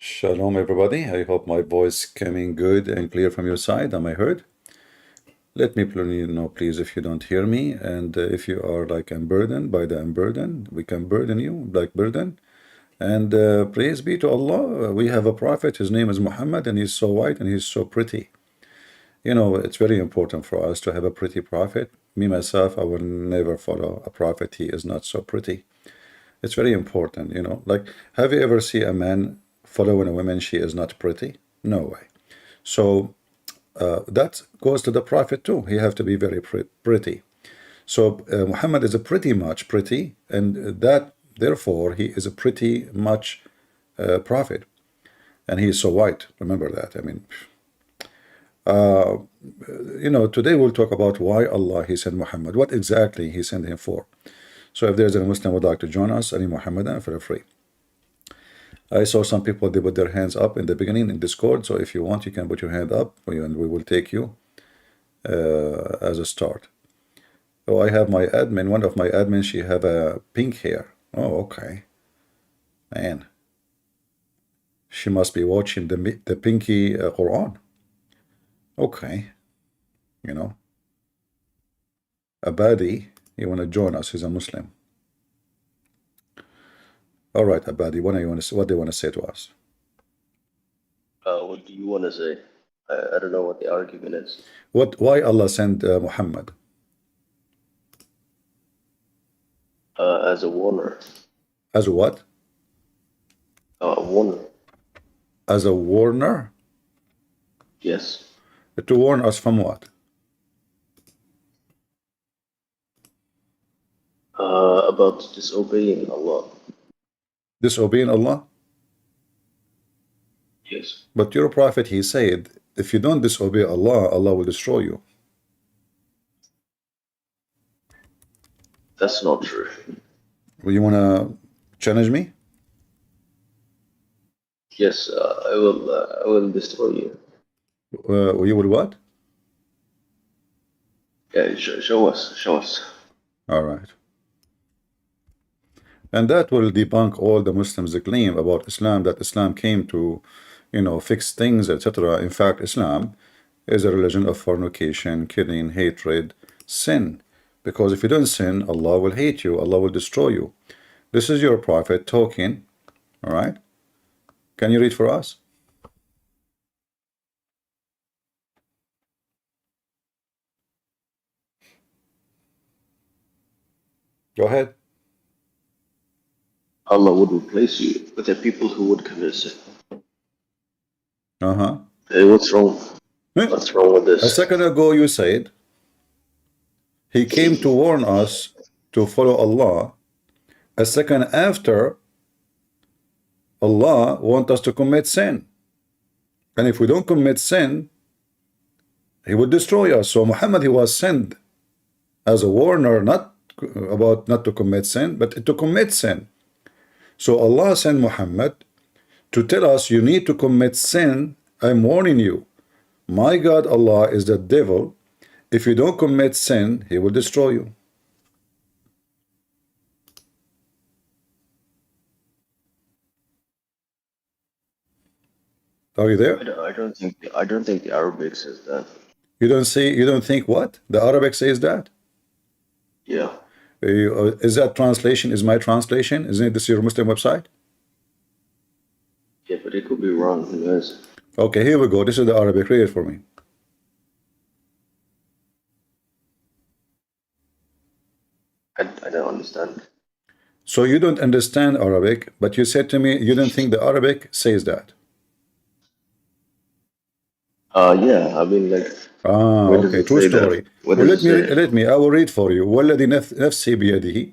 Shalom, everybody. I hope my voice coming good and clear from your side. Am I heard? Let me know, please, if you don't hear me, and if you are like unburdened by the unburdened, we can burden you like burden. And praise be to Allah. We have a prophet. His name is Muhammad, and he's so white and he's so pretty. You know, it's very important for us to have a pretty prophet. Me myself, I will never follow a prophet. He is not so pretty. It's very important, you know. Like, have you ever seen a man following a woman she is not pretty? No way. So that goes to the prophet too. He have to be very pretty. So Muhammad is a pretty much pretty, and that therefore he is a pretty much prophet, and he is so white. Remember that. I mean, you know, today we'll talk about why Allah he sent Muhammad, what exactly he sent him for. So if there's a Muslim who would like to join us, any Muhammadan, feel free. I saw some people, they put their hands up in the beginning in Discord. So if you want, you can put your hand up and we will take you as a start. Oh, I have my admin, one of my admins, she have a pink hair. Oh, okay. Man. She must be watching the pinky Quran. Okay. You know. Abadi, you want to join us, he's a Muslim. All right, Abadi, what do you want to say to us? What do you want to say? I don't know what the argument is. Why Allah sent Muhammad? As a warner. As a what? A warner. As a warner? Yes. To warn us from what? About disobeying Allah. Disobeying Allah? Yes. But your prophet, he said, if you don't disobey Allah, Allah will destroy you. That's not true. Well, you want to challenge me? Yes, I will destroy you. You will what? Yeah, show us. All right. And that will debunk all the Muslims' claim about Islam, that Islam came to, you know, fix things, etc. In fact, Islam is a religion of fornication, killing, hatred, sin. Because if you don't sin, Allah will hate you, Allah will destroy you. This is your prophet talking, all right? Can you read for us? Go ahead. Allah would replace you with the people who would commit sin. Uh-huh. Hey, what's wrong? What's wrong with this? A second ago you said he came to warn us to follow Allah. A second after, Allah wants us to commit sin. And if we don't commit sin, he would destroy us. So Muhammad, he was sent as a warner, not to commit sin, but to commit sin. So Allah sent Muhammad to tell us, you need to commit sin. I'm warning you. My God, Allah is the devil. If you don't commit sin, he will destroy you. Are you there? I don't think the Arabic says that. You don't think what? The Arabic says that? Yeah. Is that translation? Is my translation? Isn't this your Muslim website? Yeah, but it could be wrong. Who knows? Okay, here we go. This is the Arabic. Read it for me. I don't understand. So you don't understand Arabic, but you said to me you don't think the Arabic says that. Yeah, I mean, like. Okay, true story. Well, let me. I will read for you. والذي نفسي بيده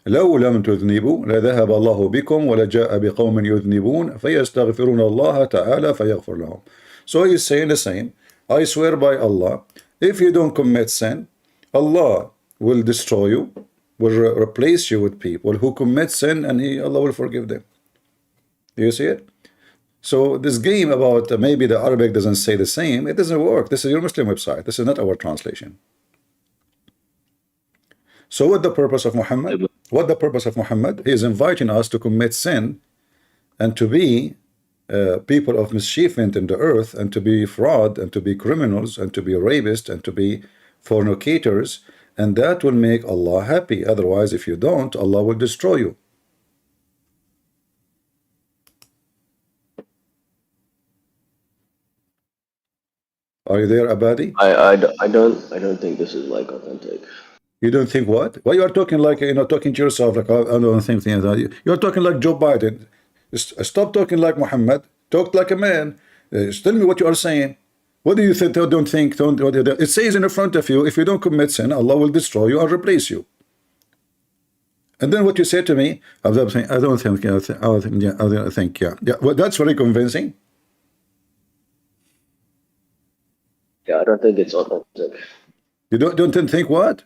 لو لم تذنبوا لذهب الله بكم ولجاء بقوم يذنبون فيستغفرون الله تعالى فيغفر لهم. So he's saying the same. I swear by Allah, if you don't commit sin, Allah will destroy you, will replace you with people who commit sin, and Allah will forgive them. Do you see it? So this game about maybe the Arabic doesn't say the same, it doesn't work. This is your Muslim website. This is not our translation. So what the purpose of Muhammad? What the purpose of Muhammad? He is inviting us to commit sin and to be people of mischievement in the earth, and to be fraud, and to be criminals, and to be rapists, and to be fornicators, and that will make Allah happy. Otherwise, if you don't, Allah will destroy you. Are you there, Abadi? I don't think this is like authentic. You don't think what? Why you are talking like, talking to yourself like, I don't think things. You're talking like Joe Biden. Stop talking like Muhammad. Talk like a man. Tell me what you are saying. What do you think? Don't think. Don't. It says in the front of you, if you don't commit sin, Allah will destroy you and replace you. And then what you say to me, I don't think. I don't think. Yeah, I don't think. Yeah. Yeah. Well, that's very convincing. Yeah, I don't think it's authentic. You don't think what?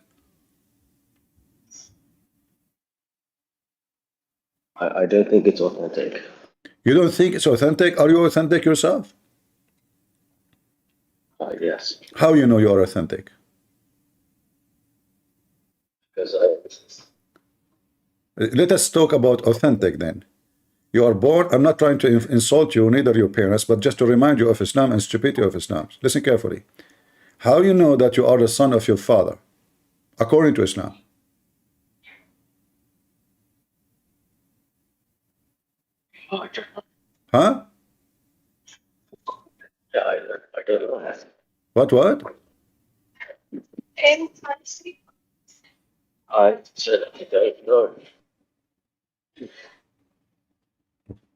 I don't think it's authentic. You don't think it's authentic? Are you authentic yourself? Yes, How you know you are authentic? because Let us talk about authentic then. You are born, I'm not trying to insult you, neither your parents, but just to remind you of Islam and stupidity of Islam. Listen carefully. How you know that you are the son of your father, according to Islam? Huh? yeah, I don't know. What? I said I don't know.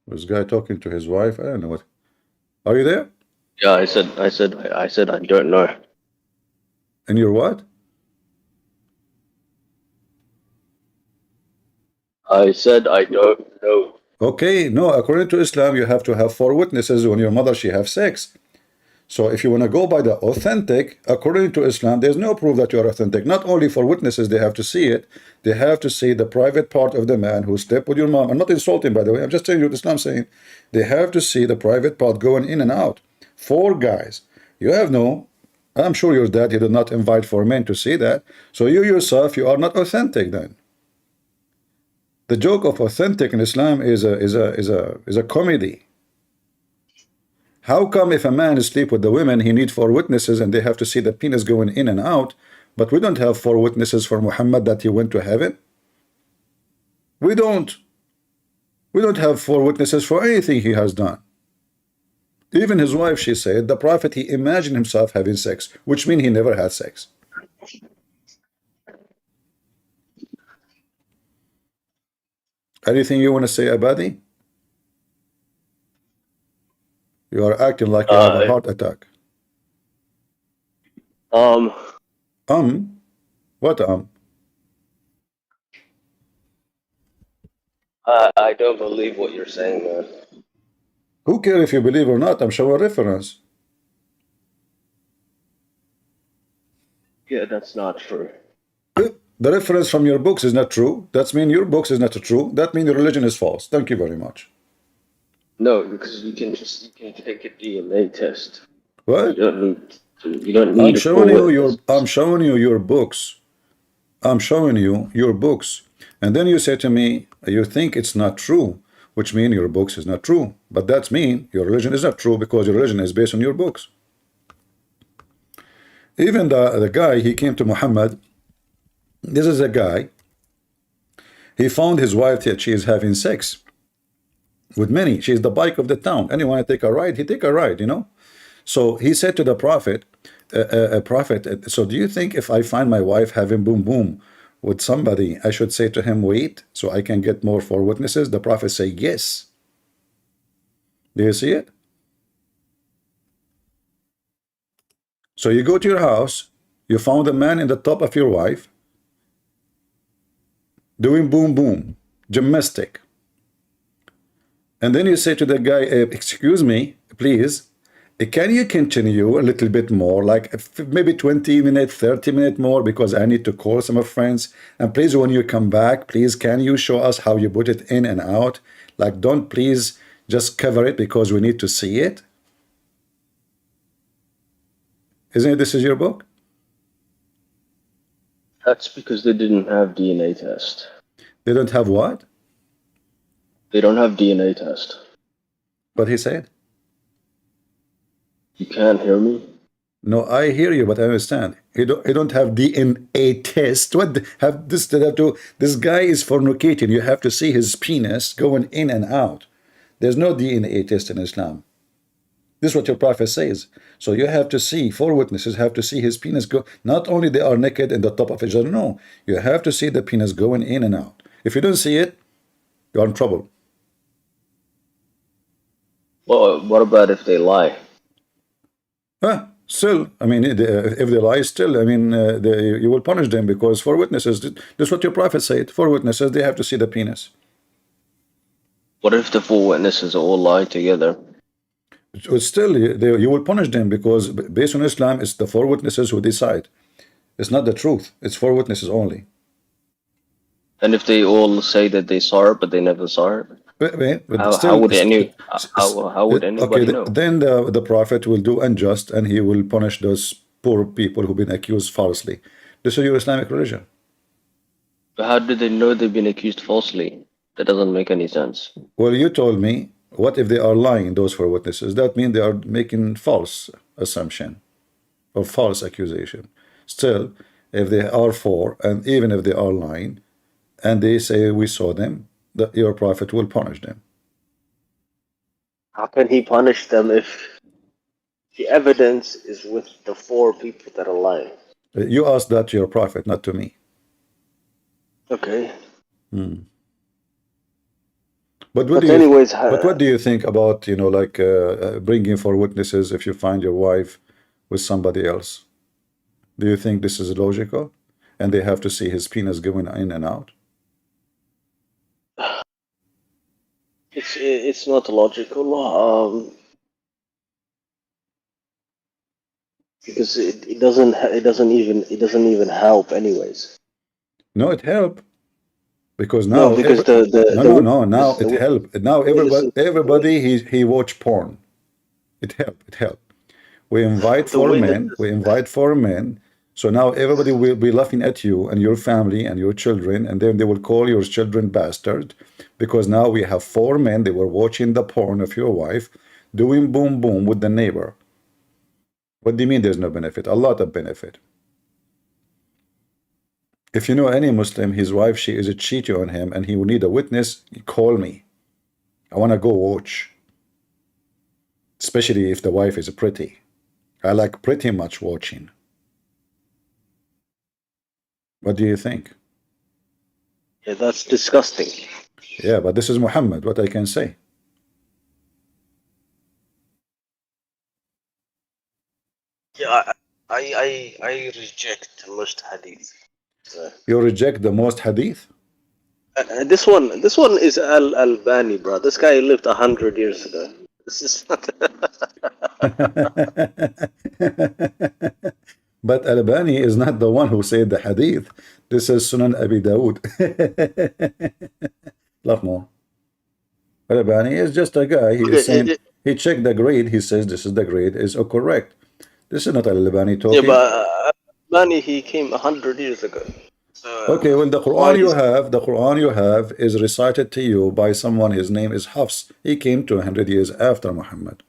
This guy talking to his wife, I don't know what. Are you there? Yeah, I said I don't know. And you're what? I said I don't know. Okay, no, according to Islam, you have to have 4 witnesses when your mother, she have sex. So if you want to go by the authentic, according to Islam, there's no proof that you are authentic. Not only for witnesses, they have to see it. They have to see the private part of the man who slept with your mom. I'm not insulting, by the way. I'm just telling you what Islam saying. They have to see the private part going in and out. 4 guys. You have no. I'm sure your dad, he did not invite 4 men to see that. So you yourself, you are not authentic then. The joke of authentic in Islam is a comedy. How come if a man is asleep with the women, he needs 4 witnesses and they have to see the penis going in and out, but we don't have 4 witnesses for Muhammad that he went to heaven? We don't. We don't have 4 witnesses for anything he has done. Even his wife, she said, the Prophet, he imagined himself having sex, which means he never had sex. Anything you want to say, Abadi? You are acting like you have a Uh, heart attack. um, Um? What I don't believe what you're saying, man. Who cares if you believe or not? I'm showing reference. Yeah, that's not true. The reference from your books is not true. That means your books is not true. That means your religion is false. Thank you very much. No, because you can take a DNA test. You What? don't need you don't need a full witness. I'm showing you your books. I'm showing you your books. And then you say to me, you think it's not true, which means your books is not true. But that means your religion is not true because your religion is based on your books. Even the guy, he came to Muhammad. This is a guy. He found his wife that she is having sex with many. She's the bike of the town. Anyone take a ride, he take a ride. So he said to the prophet, Prophet, so do you think if I find my wife having boom boom with somebody, I should say to him, wait, so I can get more 4 witnesses? The prophet say, yes. Do you see it? So you go to your house, you found a man in the top of your wife doing boom boom, gymnastic. And then you say to the guy, excuse me, please, can you continue a little bit more, like maybe 20 minutes, 30 minutes more, because I need to call some of friends. And please, when you come back, please, can you show us how you put it in and out? Like, don't please just cover it because we need to see it. Isn't it this is your book? That's because they didn't have DNA test. They don't have what? They don't have DNA test. What he said? You can't hear me? No, I hear you, but I understand. You don't have DNA test. What have this to have to? This guy is fornicating. You have to see his penis going in and out. There's no DNA test in Islam. This is what your prophet says. So you have to see, four witnesses have to see his penis go. Not only they are naked in the top of each other, no. You have to see the penis going in and out. If you don't see it, you're in trouble. Well, what about if they lie? Huh? Still, I mean, if they lie, still, I mean, you will punish them because four witnesses. This is what your prophet said. Four witnesses, they have to see the penis. What if the four witnesses all lie together? Still, you will punish them because based on Islam, it's the four witnesses who decide. It's not the truth. It's four witnesses only. And if they all say that they saw it, but they never saw it, But how still, would how would okay. anybody know? Then the prophet will do unjust, and he will punish those poor people who've been accused falsely. This is your Islamic religion. But how do they know they've been accused falsely? That doesn't make any sense. Well, you told me, what if they are lying, those four witnesses? That means they are making false assumption or false accusation. Still, if they are four, and even if they are lying, and they say we saw them, your prophet will punish them. How can he punish them if the evidence is with the four people that are lying? You asked that to your prophet, not to me. Okay. But But anyways, what do you think about, like bringing four witnesses if you find your wife with somebody else? Do you think this is logical? And they have to see his penis going in and out? it's not logical. Because it doesn't even help anyways. No, it helped because No, now because now it helped. Now everybody he watch porn. It helped. It helped. We invite the four witness men. We invite four men. So now everybody will be laughing at you and your family and your children, and then they will call your children bastard because now we have four men. They were watching the porn of your wife, doing boom boom with the neighbor. What do you mean there's no benefit? A lot of benefit. If you know any Muslim, his wife, she is cheating on him and he will need a witness, call me. I want to go watch. Especially if the wife is pretty. I like pretty much watching. What do you think? Yeah, that's disgusting. Yeah, but this is Muhammad, what I can say. Yeah, I reject most hadith. You reject the most hadith? This one is Albani, bro. This guy lived 100 years ago. This is not. But Albani is not the one who said the hadith. This is Sunan Abi Dawood. Love more. Albani is just a guy. He is saying, he checked the grade. He says this is the grade is correct. This is not Albani Yeah, talking. but Albani, he came 100 years ago. So Okay, well, the why Quran you have is recited to you by someone. His name is Hafs. He came 200 years after Muhammad.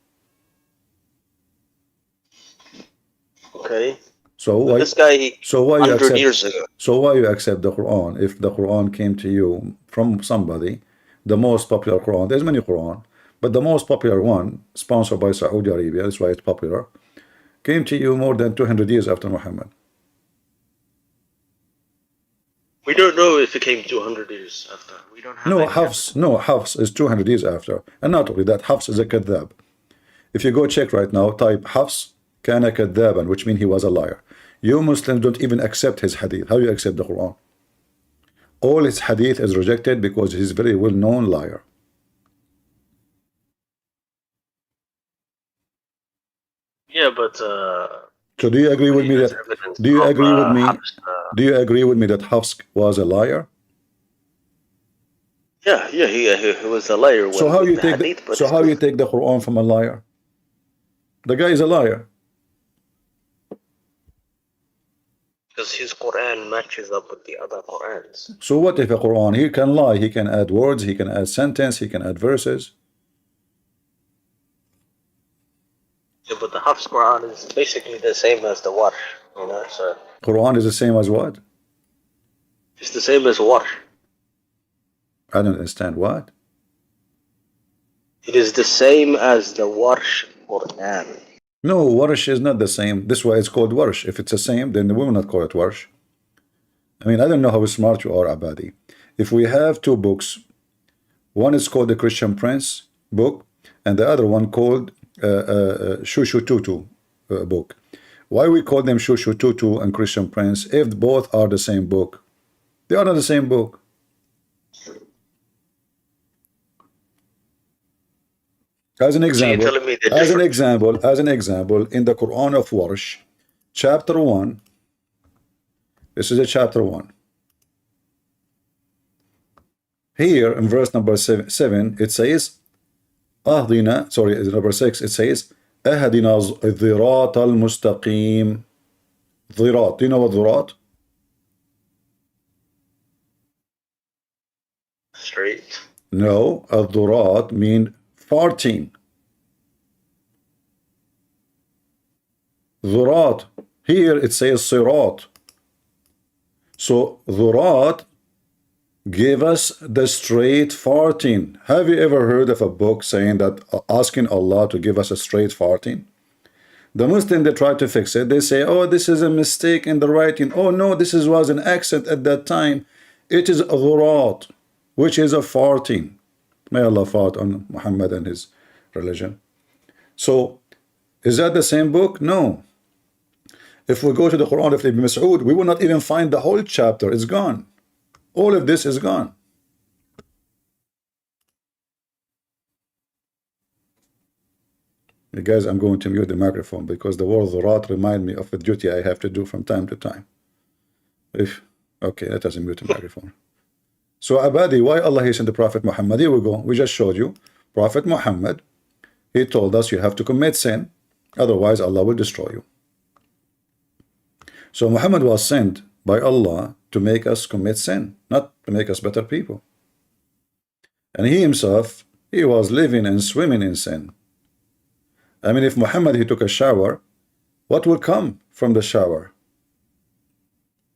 okay? So But why? this guy, he So why you 100 accept? years ago. So why you accept the Quran if the Quran came to you from somebody, the most popular Quran? There's many Quran, but the most popular one, sponsored by Saudi Arabia, that's why it's popular, came to you more than 200 years after Muhammad. We don't know if it came 200 years after. We don't have any evidence. No, Hafs is 200 years after. And not only that, Hafs is a kadhab. If you go check right now, type Hafs kana kadhaban, which means he was a liar. You Muslims don't even accept his hadith. How you accept the Quran? All his hadith is rejected because he's a very well-known liar. Yeah, but So do you agree with me has that evidence do you of agree with me? Hafs. Do you agree with me that Hafs was a liar? Yeah, he was a liar So when how with you the take hadith, but so how you take the Quran from a liar? The guy is a liar. because his Quran matches up with the other Qurans. So what if a Quran, he can lie, he can add words, he can add sentence, he can add verses. Yeah, but the Hafs Quran is basically the same as the Warsh, you know, so Quran is the same as what? it's the same as Warsh. I don't understand what. It is the same as the Warsh Quran. No, Warsh is not the same. This is why it's called Warsh. If it's the same, then we will not call it Warsh. I mean, I don't know how smart you are, Abadi. If we have two books, one is called the Christian Prince book, and the other one called Shushu Tutu book. Why we call them Shushu Tutu and Christian Prince if both are the same book? They are not the same book. As an So you're example, telling me they're different? in the Quran of Warsh, chapter 1, this is a chapter 1. Here in verse number 7 it says, Ahdina, sorry, number 6, it says, Ahdina الضراط المستقيم. ضراط, do you know what ضراط? Straight. No, الضراط mean farting. ضراط, here it says صراط. So ضراط gave us the straight farting. Have you ever heard of a book saying that, asking Allah to give us a straight farting? The Muslim, they try to fix it. They say, oh, this is a mistake in the writing. Oh, no, this was an accent at that time. It is dhurat, which is a farting. May Allah fart on Muhammad and his religion. So, is that the same book? No. If we go to the Quran of Ibn Mas'ud, we will not even find the whole chapter. It's gone. All of this is gone. You guys, I'm going to mute the microphone because the word dhurat remind me of a duty I have to do from time to time. Okay, let us mute the microphone. So Abadi, why Allah he sent the Prophet Muhammad? Here we go. We just showed you. Prophet Muhammad, he told us you have to commit sin, otherwise Allah will destroy you. So Muhammad was sent by Allah to make us commit sin, not to make us better people. And he himself, he was living and swimming in sin. I mean, if Muhammad, he took a shower, what will come from the shower?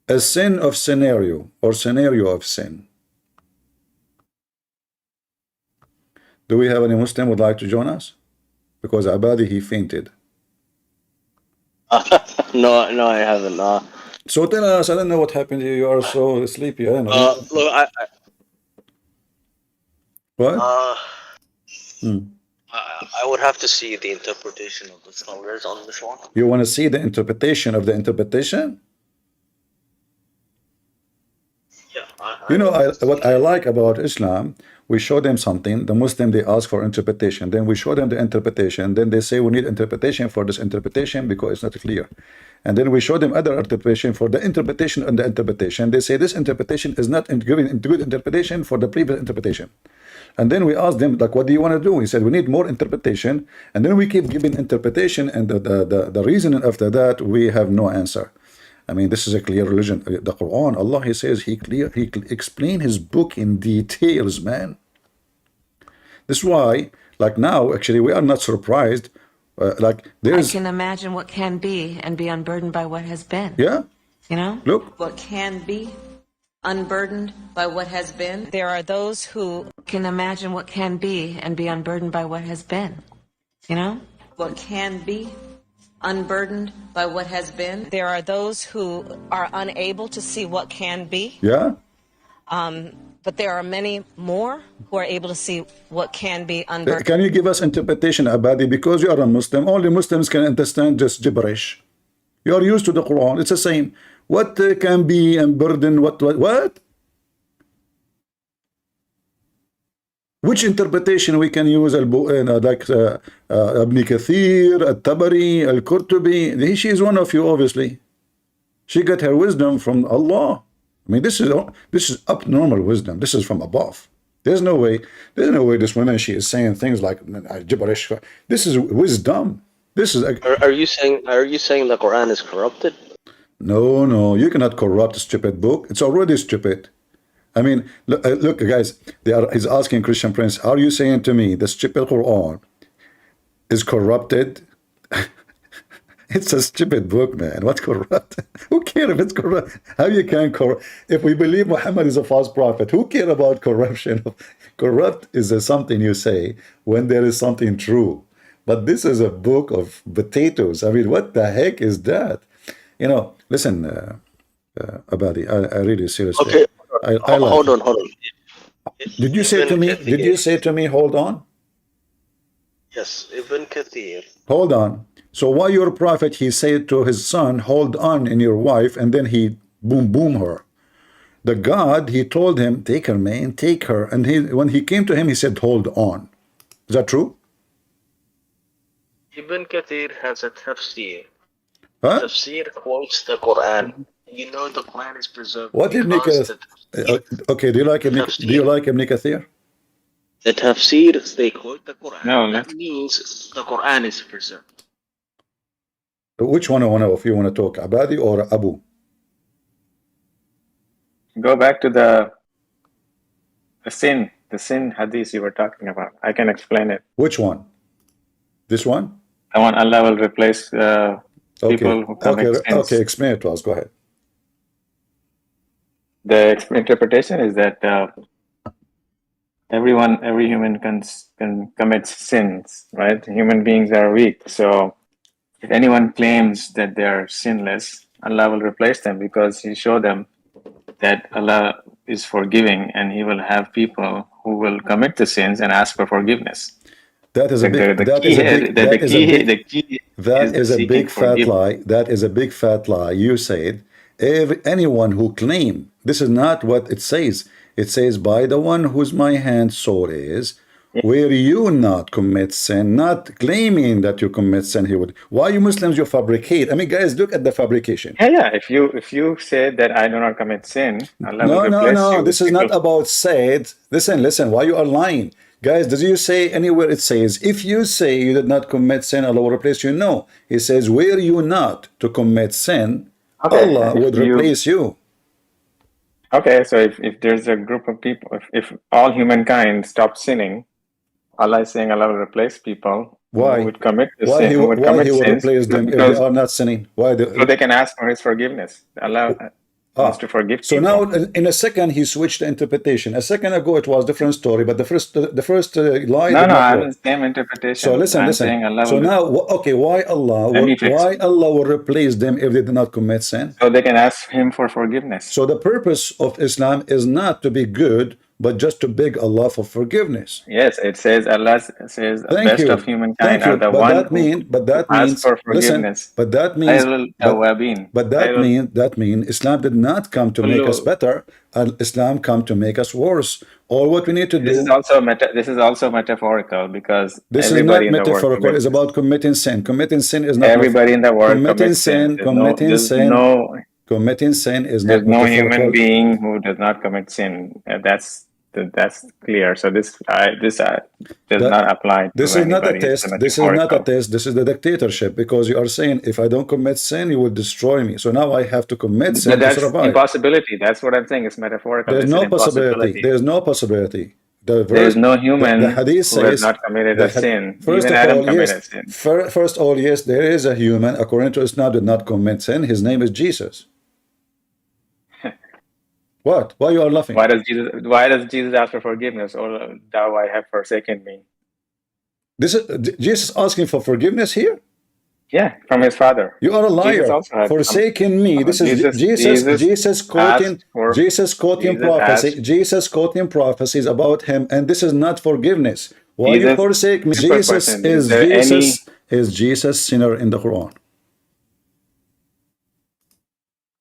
A sin of scenario, or scenario of sin. Do we have any Muslim who would like to join us? Because Abadi, he fainted. No, I haven't. So tell us, I don't know what happened to you. You are so sleepy. I don't know. Look, What? I would have to see the interpretation of the scholars on this one. You want to see the interpretation of the interpretation? Yeah. You know, what I like about Islam, we show them something. The Muslim, they ask for interpretation. Then we show them the interpretation. Then they say we need interpretation for this interpretation because it's not clear. And then we show them other interpretation for the interpretation and the interpretation. They say this interpretation is not giving good interpretation for the previous interpretation. And then we ask them, like, what do you want to do? He said, we need more interpretation. And then we keep giving interpretation, and the reasoning after that, we have no answer. I mean, this is a clear religion. The Quran, Allah, he says, he explained his book in details, man. This is why, like now, actually, we are not surprised. Like there's. I can imagine what can be and be unburdened by what has been. Yeah. You know? Look. What can be unburdened by what has been. There are those who can imagine what can be and be unburdened by what has been. You know? What can be unburdened by what has been. There are those who are unable to see what can be. Yeah. But there are many more who are able to see what can be unburdened. Can you give us interpretation, Abadi? Because you are a Muslim, only Muslims can understand just gibberish. You are used to the Quran. It's the same. What can be unburdened? What? Which interpretation we can use? Like Ibn Kathir, Al-Tabari, Al-Qurtubi. She is one of you, obviously. She got her wisdom from Allah. I mean, this is abnormal wisdom. This is from above. There's no way this woman, she is saying things like gibberish. This is wisdom. This is. Are you saying the Quran is corrupted? No, you cannot corrupt a stupid book. It's already stupid. I mean, look, guys. He's asking Christian Prince, are you saying to me the stupid Quran is corrupted? It's a stupid book, man. What's corrupt? Who cares if it's corrupt? How you can corrupt? If we believe Muhammad is a false prophet, who care about corruption? Corrupt is something you say when there is something true. But this is a book of potatoes. I mean, what the heck is that? Listen, Abadi, I really seriously. Okay, I like hold you. on, hold on. Did you say Ibn to me? Did you Kathir, say to me? Hold on. yes, Ibn Kathir. Hold on. So why your prophet, he said to his son, hold on in your wife, and then he boom her. The God, he told him, take her, man, take her. And when he came to him, he said, hold on. Is that true? Ibn Kathir has a tafsir. Huh? Tafsir quotes the Quran. You know the Quran is preserved What Ibn because Kathir? Okay, do you like Ibn Kathir? the tafsir, they quote the Quran. No, That let's means the Quran is preserved. Which one if you want to talk, Abadi or Abu? go back to the sin hadith you were talking about. I can explain it. Which one? This one? I want Allah will replace Okay, people who commit okay, sins. explain it to us. Go ahead. The interpretation is that every human can commit sins, right? Human beings are weak, so if anyone claims that they are sinless, Allah will replace them because He showed them that Allah is forgiving, and He will have people who will commit the sins and ask for forgiveness. That is a The, big. the, the That key is a here, big. the, the That is a key, big. the key is That the is a seeking big fat forgiveness. lie. That is a big fat lie. You said anyone who claim this is not what it says. It says, by the one whose my hand soul is, where you not commit sin, not claiming that you commit sin. He would. Why you Muslims you fabricate? I mean, guys, look at the fabrication. Yeah. If you say that I do not commit sin, Allah will No, no, replace no. you with This is people. not about said. Listen. Why you are lying, guys? Does you say anywhere it says if you say you did not commit sin, Allah will replace you? No, He says were you not to commit sin, Okay, Allah if would you replace you. okay, so if there's a group of people, if all humankind stops sinning, Allah is saying Allah will replace people who Why? would commit the Why sin, he who would why he commit will sins, replace them if they because are not sinning? Why so the they can ask for His forgiveness. Allah wants ah? to forgive So now people. in a second he switched the interpretation. A second ago it was different story, but the first lie No, did no, not I'm work. the same So interpretation. listen, I'm listen. saying Allah So will. now, okay, Let me fix why it. Allah will replace them if they did not commit sin? So they can ask Him for forgiveness. So the purpose of Islam is not to be good, but just to beg Allah for forgiveness. Yes, it says Allah says Thank best of you, humankind thank are you. the one But who that ask means, for listen. forgiveness. But that means, Khairul but tawabin. but that means Islam did not come to make us Kullu. better. Islam come to make us worse. All what we need to This is do. also metaphorical because This is everybody not in the world metaphorical. It's commits. about committing sin. Committing sin is not Everybody in the world committing commits sin. sin. Committing sin. Committing sin is There's not no human metaphorical. being who does not commit sin. That's clear. So this does That not apply to this is not a anybody. It's a test. This is not a metaphorical. test. This is the dictatorship because you are saying if I don't commit sin, you will destroy me. So now I have to commit But sin to that's survive. impossibility. That's what I'm saying. It's metaphorical. There's It's an no possibility. impossibility. There's no possibility. The There is verse, no the human hadith who has says, not committed a sin. first Even of Adam all, yes, committed sin. first of all, yes, there is a human according to Islam did not commit sin. His name is Jesus. What? Why you are laughing? Why does Jesus ask for forgiveness? Oh, thou I have forsaken me. This is Jesus asking for forgiveness here. Yeah, from his father. You are a Jesus liar. also had some. Forsaken me. This is Jesus. Asked for. Jesus quoting Jesus prophecy. asked. Jesus quoting prophecies about him, and this is not forgiveness. Why you Jesus. forsake me? Simple question. Is there any? Is Jesus sinner in the Quran?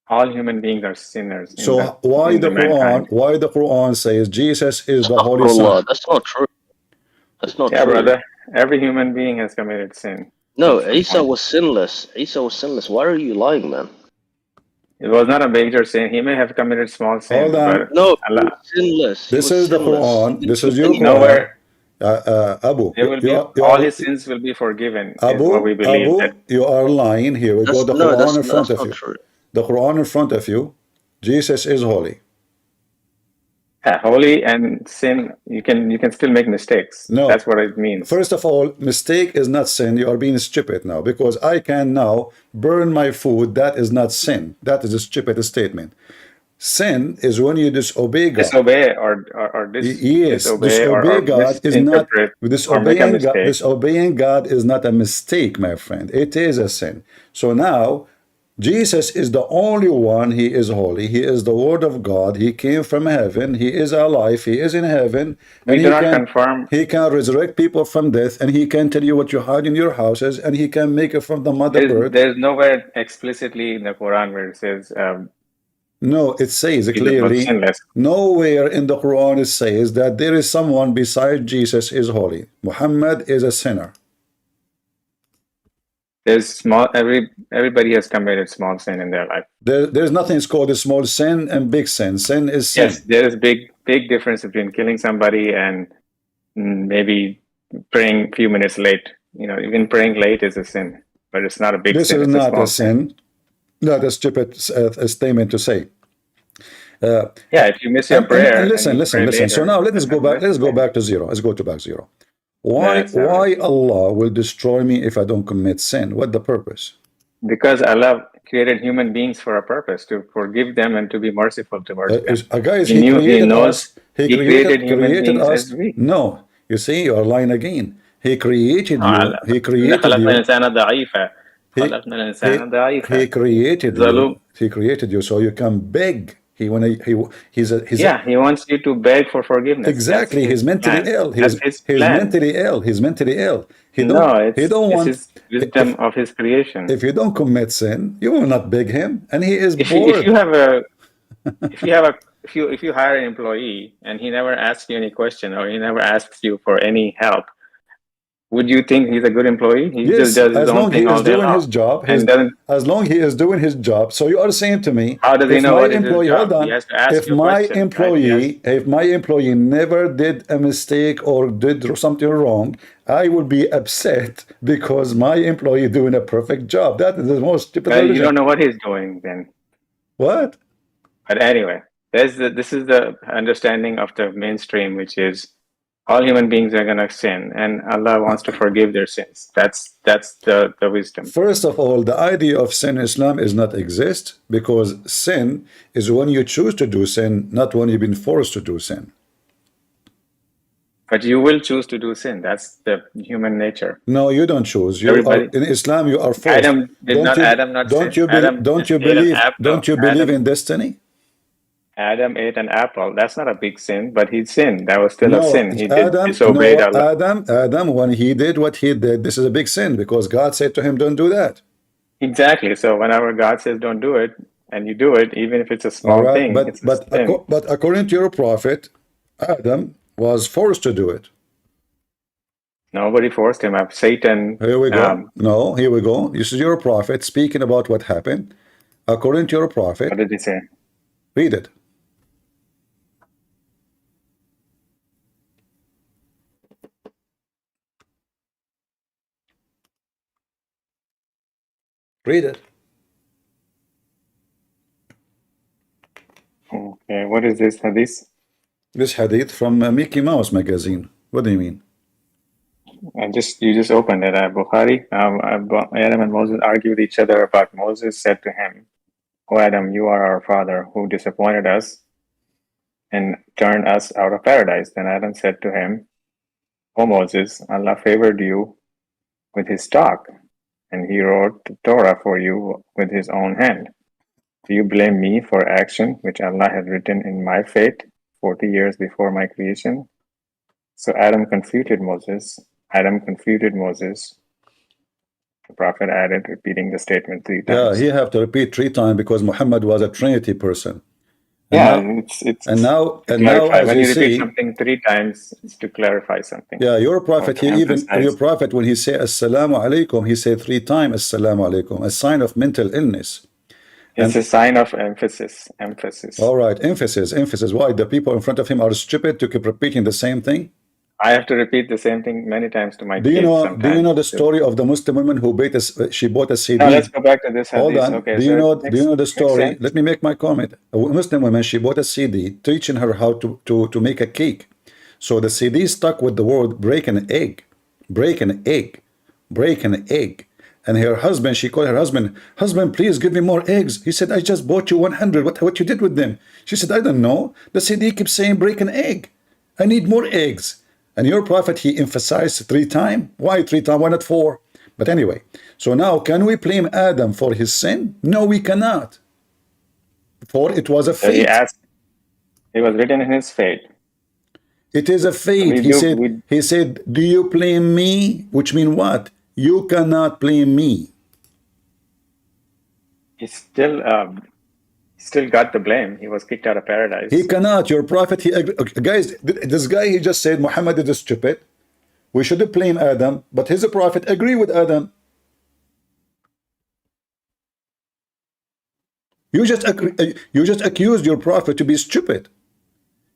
All human beings are sinners So why in the the Quran? mankind. Why the Quran says Jesus is the Holy Son? Astaghfirullah. That's not true. That's not Yeah, true. brother. Every human being has committed sin. No, That's the Isa point. was sinless. Isa was sinless. Why are you lying, man? It was not a major sin. He may have committed small Hold sins, but on. No, he was Allah. sinless. He This was is the sinless. He Quran. didn't This do is your any Quran. Nowhere Abu, there will be all his sins will be forgiven. Is what we believe that. You are lying. Here we go. That's The no, Quran in front that's of not you. true. The Quran in front of you. Jesus is holy. Yeah, holy and sin, you can still make mistakes. No. That's what it means. First of all, mistake is not sin. You are being stupid now because I can now burn my food. That is not sin. That is a stupid statement. Sin is when you disobey God. Disobey or Yes, disobey disobey or God is not misinterpret or make a disobeying God. mistake. Disobeying God is not a mistake, my friend. It is a sin. So now, Jesus is the only one. He is holy. He is the Word of God. He came from heaven. He is alive. He is in heaven, We and do not confirm. he can resurrect people from death, and he can tell you what you hide in your houses, and he can make it from the mother birth. There's nowhere explicitly in the Quran where it says No, it says Jesus was clearly, sinless. nowhere in the Quran it says that there is someone besides Jesus is holy. Muhammad is a sinner. There's everybody has committed small sin in their life. There's nothing called a small sin and big sin. Sin is Yes, sin. there is big difference between killing somebody and maybe praying a few minutes late. Even praying late is a sin, but it's not a big This sin. is It's a not a small sin. sin. Not a stupid statement to say. Yeah, if you miss your And prayer and listen, you listen, pray listen. So later, now let us then go that's a back. Let's go sin. back to zero. Let's go to back zero. That's all right. Why Allah will destroy me if I don't commit sin? What the purpose? Because Allah created human beings for a purpose, to forgive them and to be merciful towards them. Guys, He knows he he created human created beings as us. weak. No, you see, you are lying again. He created you. He إن created خلقنا you. الإنسان ضعيفا He خلقنا he الإنسان ضعيفا he created ظلوم. you. He created you so you can beg. He's Yeah, he wants you to beg for forgiveness. That's exactly. his He's mentally plan. ill. That's his He's plan. mentally ill. He's mentally ill. No, He don't it's want. his wisdom of his creation. If you don't commit sin, you will not beg him, and he is If you bored. have a if you have a if you hire an employee and he never asks you any question or he never asks you for any help, would you think he's a good employee? He just Yes, does his as own long he thing is all day doing his long job, and doesn't. as long he is doing his job. So you are saying to me, How does he if know my what is his employee, hold job? He on, has to ask you a question, right? if my employee never did a mistake or did something wrong, I will be upset because my employee doing a perfect job. That is the most stupid Well, you religion. don't know what he's doing then. What? But anyway, this is the understanding of the mainstream, which is all human beings are gonna sin, and Allah wants to forgive their sins. That's the wisdom. First of all, the idea of sin in Islam is not exist because sin is when you choose to do sin, not when you've been forced to do sin. But you will choose to do sin. That's the human nature. No, you don't choose. You are Everybody. in Islam. You are forced. Adam did not. Adam not sin. Don't you Ate an believe? apple. Don't you believe in destiny? Adam ate an apple. That's not a big sin, but he sinned. That was still a No, sin. He did disobeyed No, Allah. Adam, when he did what he did, this is a big sin because God said to him, "Don't do that." Exactly. So whenever God says don't do it, and you do it, even if it's a All small right, thing, it's a sin. but according to your prophet, Adam was forced to do it. Nobody forced him. Satan. Here we go. No, here we go. This is your prophet speaking about what happened. According to your prophet, What did he say? read it. Read it. Okay. What is this hadith? This hadith from Mickey Mouse magazine. What do you mean? You just opened it. Bukhari. Adam and Moses argued with each other about Moses said to him, "O Adam, you are our father who disappointed us and turned us out of paradise." Then Adam said to him, "O Moses, Allah favored you with his talk, and he wrote the Torah for you with his own hand. Do you blame me for action which Allah had written in my fate 40 years before my creation?" So Adam confuted Moses. The Prophet added, repeating the statement 3 times. Yeah, he have to repeat 3 times because Muhammad was a Trinity person. It's now, as when you you repeat see, something 3 times, it's to clarify something. yeah, your prophet, emphasize. your prophet, when he say Assalamu alaikum, he said 3 times Assalamu alaikum, a sign of mental illness. It's a sign of emphasis. All right, emphasis. Why? The people in front of him are stupid to keep repeating the same thing? I have to repeat the same thing many times to my Do you kids know? Do you sometimes. know the story of the Muslim woman who she bought a Now let's CD? go back to this Hold hadith. on. Okay, Do so you it know? Do you know the makes story? sense. Let me make my comment. A Muslim woman, she bought a CD teaching her how to make a cake. So the CD stuck with the word "break an egg," break an egg, break an egg. And her husband, she called her husband, husband, please give me more eggs. He said, I just bought you 100. What you did with them? She said, I don't know. The CD keeps saying break an egg. I need more eggs. And your prophet, he emphasized 3 times. Why 3 times? Why not 4? But anyway, so now can we blame Adam for his sin? No, we cannot. For it was a So he fate. asked, it was written in his fate. It is a So fate. we He do, said, we he said, do you blame me? Which mean what? You cannot blame me. he still got the blame. He was kicked out of He paradise. cannot. Your prophet, okay, guys, this guy, he just said Muhammad is stupid. We should blame Adam, but his prophet agree with Adam. You just accused your prophet to be stupid.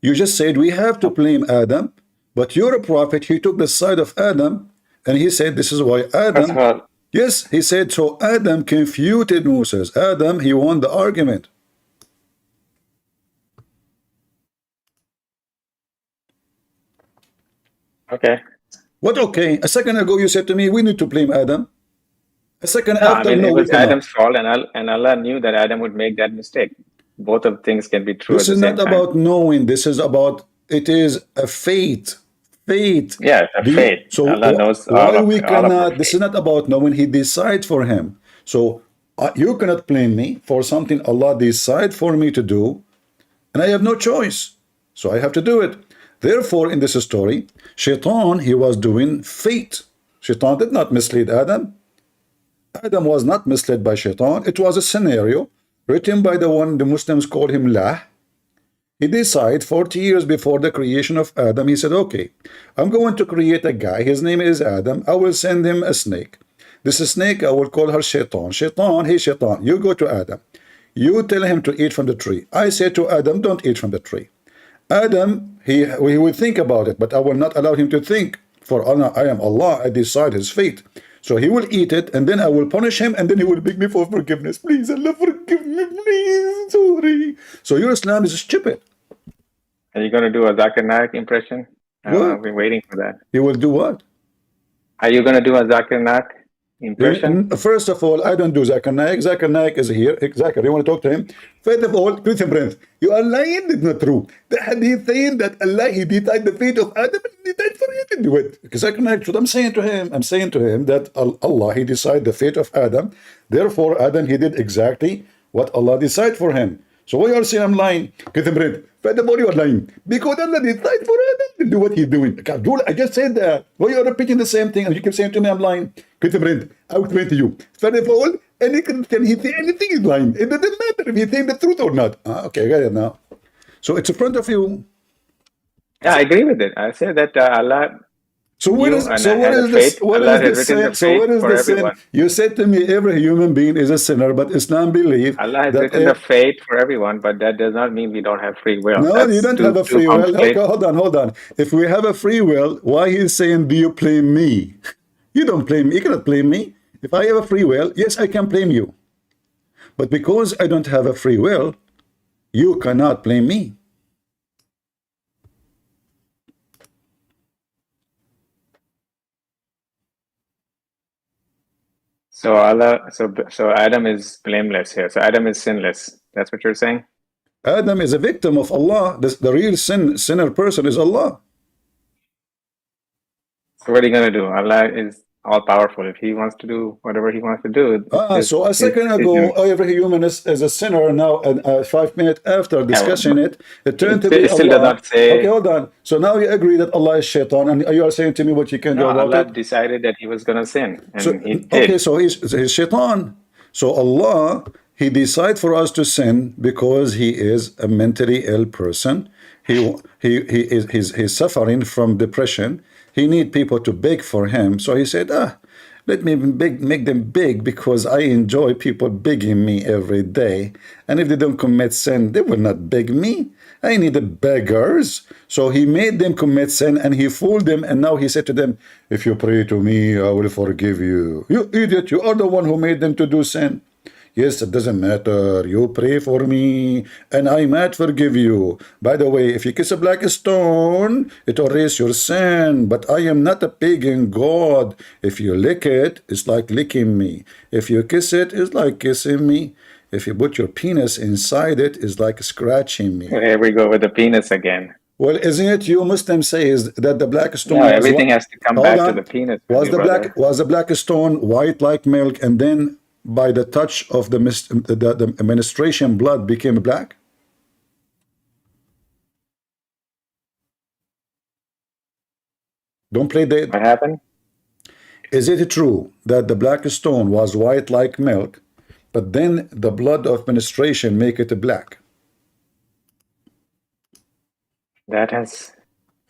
You just said we have to blame Adam, but you're a prophet. He took the side of Adam, and he said this is why First of Adam. all, Yes, he said so. Adam confuted Moses. Adam, he won the argument. okay. What? Okay. A second ago, you said to me we need to blame Adam. A second No, I after, mean, no, it we was cannot. Adam's fault, and Allah knew that Adam would make that mistake. Both of things can be true This at the is same not time. about knowing. This is about it is a fate. Fate. Yeah, it's a Do you, fate. so Allah knows why we all of our cannot? This is fate. not about knowing. He decide for him. So you cannot blame me for something Allah decide for me to do, and I have no choice. So I have to do it. Therefore, in this story, Shaitan, he was doing fate. Shaitan did not mislead Adam. Adam was not misled by Shaitan. It was a scenario written by the one the Muslims call him Lah. He decided 40 years before the creation of Adam, he said, okay, I'm going to create a guy. His name is Adam. I will send him a snake. This snake, I will call her Shaitan. Shaitan, hey Shaitan, you go to Adam. You tell him to eat from the tree. I say to Adam, don't eat from the tree. Adam, he will think about it, but I will not allow him to think. For I am Allah, I decide his fate. So he will eat it, and then I will punish him, and then he will beg me for forgiveness. Please, Allah, forgive me, please, sorry. So your Islam is stupid. Are you going to do a Zakir Naik impression? I've What? been waiting for that. He will do what? Are you going to do a Zakir Naik impression? First of all, I don't do Zakir Naik. Zakir Naik is here. Zakir, you want to talk to him? First of all, Christian Prince, you are lying. It's not true. The hadith saying that Allah, he decided the fate of Adam and he died for you to do it. Zakir Naik, what I'm saying to him that Allah, he decided the fate of Adam. Therefore, Adam, he did exactly what Allah decided for him. So why you are saying I'm lying? Christian Prince, first of all, you are lying. Because Allah decided for Adam to do what he's doing. I just said that. Why you are repeating the same thing and you keep saying to me I'm lying? Christian Brent, I will explain to you. First of all, any Christian, he say anything is lying. It doesn't matter if he's saying the truth or not. Okay, I got it now. So it's in front of you. Yeah, I agree with it. I say that Allah So what knew is and so what had a is this? fate. What Allah is has the written the sin? So fate what is for the sin? everyone. You said to me every human being is a sinner, but Islam believe Allah has that written the fate for everyone, but that does not mean we don't have free will. no, you That's don't have too a too free will. Okay, complicated. hold on. If we have a free will, why he's saying, do you blame me? You don't blame me. You cannot blame me. If I have a free will, yes, I can blame you. But because I don't have a free will, you cannot blame me. So so Adam is blameless here. So Adam is sinless. That's what you're saying? Adam is a victim of Allah. The real sinner person is Allah. So what are you gonna do? Allah is all powerful. If He wants to do whatever He wants to do, it's So a second his ago, doing. every human is a sinner. Now, 5 minutes after Yeah, discussing it, it turned to be it still does Allah. not Okay, say. hold on. So now you agree that Allah is shaitan, and you are saying to me what you can No, do about Allah it? decided that He was gonna sin, So, and He okay, did. so he's shaitan. So Allah, he decides for us to sin because he is a mentally ill person. He's suffering from depression. He need people to beg for him. So he said, let me make them beg because I enjoy people begging me every day. And if they don't commit sin, they will not beg me. I need the beggars. So he made them commit sin and he fooled them. And now he said to them, if you pray to me, I will forgive you. You idiot, you are the one who made them to do sin. Yes, it doesn't matter. You pray for me, and I might forgive you. By the way, if you kiss a black stone, it will erase your sin. But I am not a pagan god. If you lick it, it's like licking me. If you kiss it, it's like kissing me. If you put your penis inside it, it's like scratching me. Here we go with the penis again. Well, isn't it you Muslims say is that the black stone No, was everything what? has to come Hold back to on. the penis, Was the brother. black stone white like milk, and then by the touch of the menstruation blood became black? Don't play What that. happened? Is it true that the black stone was white like milk, but then the blood of menstruation make it black? That has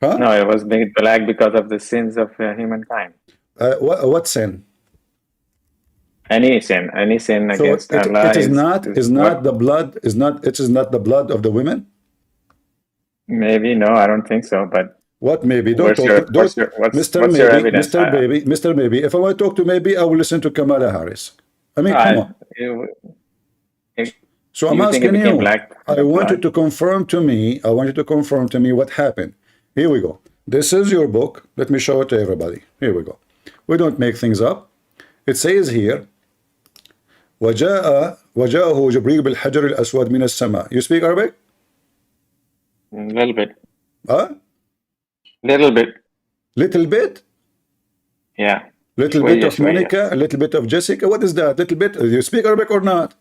Huh? no. It was made black because of the sins of humankind. What sin? Any sin So against it Allah is is what? not the blood is not it is not the blood of the women. Maybe no, I don't think so. But What maybe? Don't what's talk your to don't Mr. what's your Maybe, evidence? Mr. Maybe. If I want to talk to maybe, I will listen to Kamala Harris. I mean, come on. So I'm You think it asking became you. black from I the want you blood? to confirm to me. I want you to confirm to me what happened. Here we go. This is your book. Let me show it to everybody. Here we go. We don't make things up. It says here, وجاءه جبريل بالحجر الأسود من السماء. You speak Arabic? A little bit. Huh? Little bit. Little bit? Yeah. Little شوية bit of شوية. Monica, a little bit of Jessica. What is that? Little bit? You speak Arabic or not?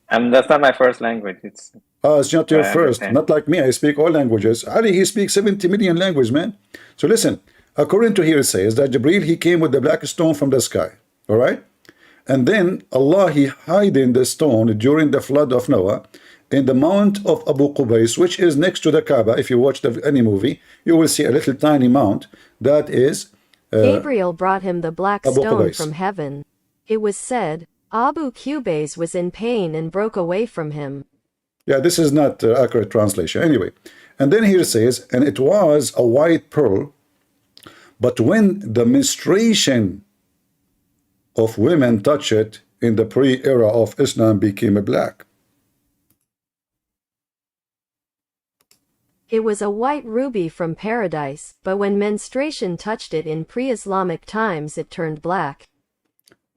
And that's not my first language. It's It's not your I first. understand. Not like me. I speak all languages. Ali, he speaks 70 million languages, man. So listen, according to here, it says that Jibreel, he came with the black stone from the sky. All right? And then Allah, he hid in the stone during the flood of Noah in the mount of Abu Qubais, which is next to the Kaaba. If you watch any movie, you will see a little tiny mount that is Gabriel brought him the black Abu stone Qubais. from heaven. It was said, Abu Qubais was in pain and broke away from him. Yeah, this is not accurate translation. Anyway, and then here it says, and it was a white pearl, but when the menstruation of women touch it in the pre-era of Islam became black. It was a white ruby from paradise, but when menstruation touched it in pre-Islamic times it turned black.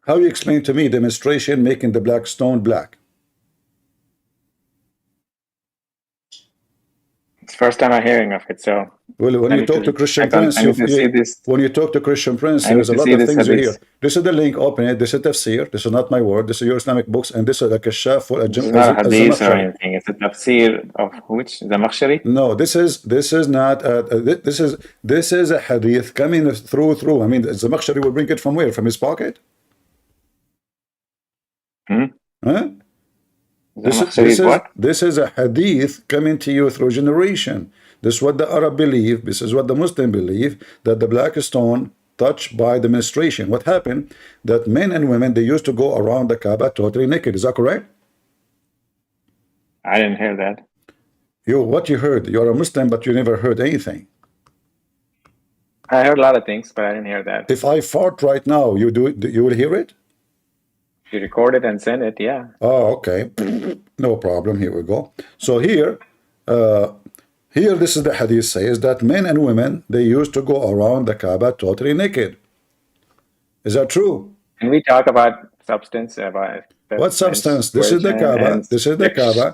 How you explain to me the menstruation making the black stone black? It's first time I'm hearing of it. So Well, when I you need talk to to Christian check on. Prince, I need to see this. when you talk to Christian Prince, I need there's a to lot see of this things you hear. hadith. This is the link, open it. This is tafsir. This is not my word. This is your Islamic books, and this is a kashaf for a This is not a hadith or Zamakhshari. anything. It's a tafsir of which? The Makhshari? No, this is not this is a hadith coming through. I mean, the Zamakhshari will bring it from where? From his pocket? Hmm? Huh? The Makhshari is what? This is a hadith coming to you through generation. This is what the Arab believe. This is what the Muslim believe, that the black stone touched by the menstruation. What happened? That men and women, they used to go around the Kaaba totally naked. Is that correct? I didn't hear that. What you heard? You're a Muslim, but you never heard anything. I heard a lot of things, but I didn't hear that. If I fart right now, you will hear it? If you record it and send it, yeah. Oh, okay. No problem. Here we go. So here, this is the hadith says that men and women, they used to go around the Kaaba totally naked. Is that true? Can we talk about substance? About What substance? This is the Kaaba. This is the Kaaba.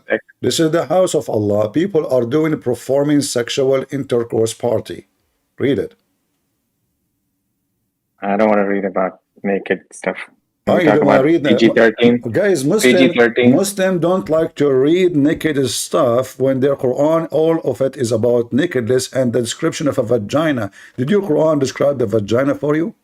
This is the house of Allah. People are performing sexual intercourse party. Read it. I don't want to read about naked stuff. Oh, you don't want to read that? PG-13. Guys, PG-13. Muslim don't like to read naked stuff when their Quran, all of it is about nakedness and the description of a vagina. Did your Quran describe the vagina for you?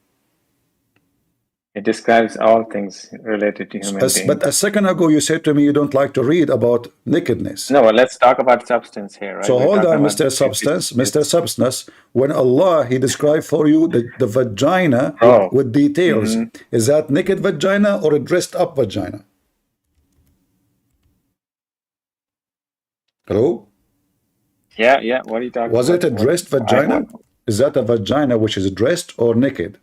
It describes all things related to human beings. But a second ago, you said to me you don't like to read about nakedness. No, well, let's talk about substance here, right? So We're hold talking on, about Mr. Substance, Mr. Substance. When Allah, He described for you the vagina with details, is that naked vagina or a dressed up vagina? Yeah, yeah. What are you talking? Was it a What? dressed vagina? Is that a vagina which is dressed or naked?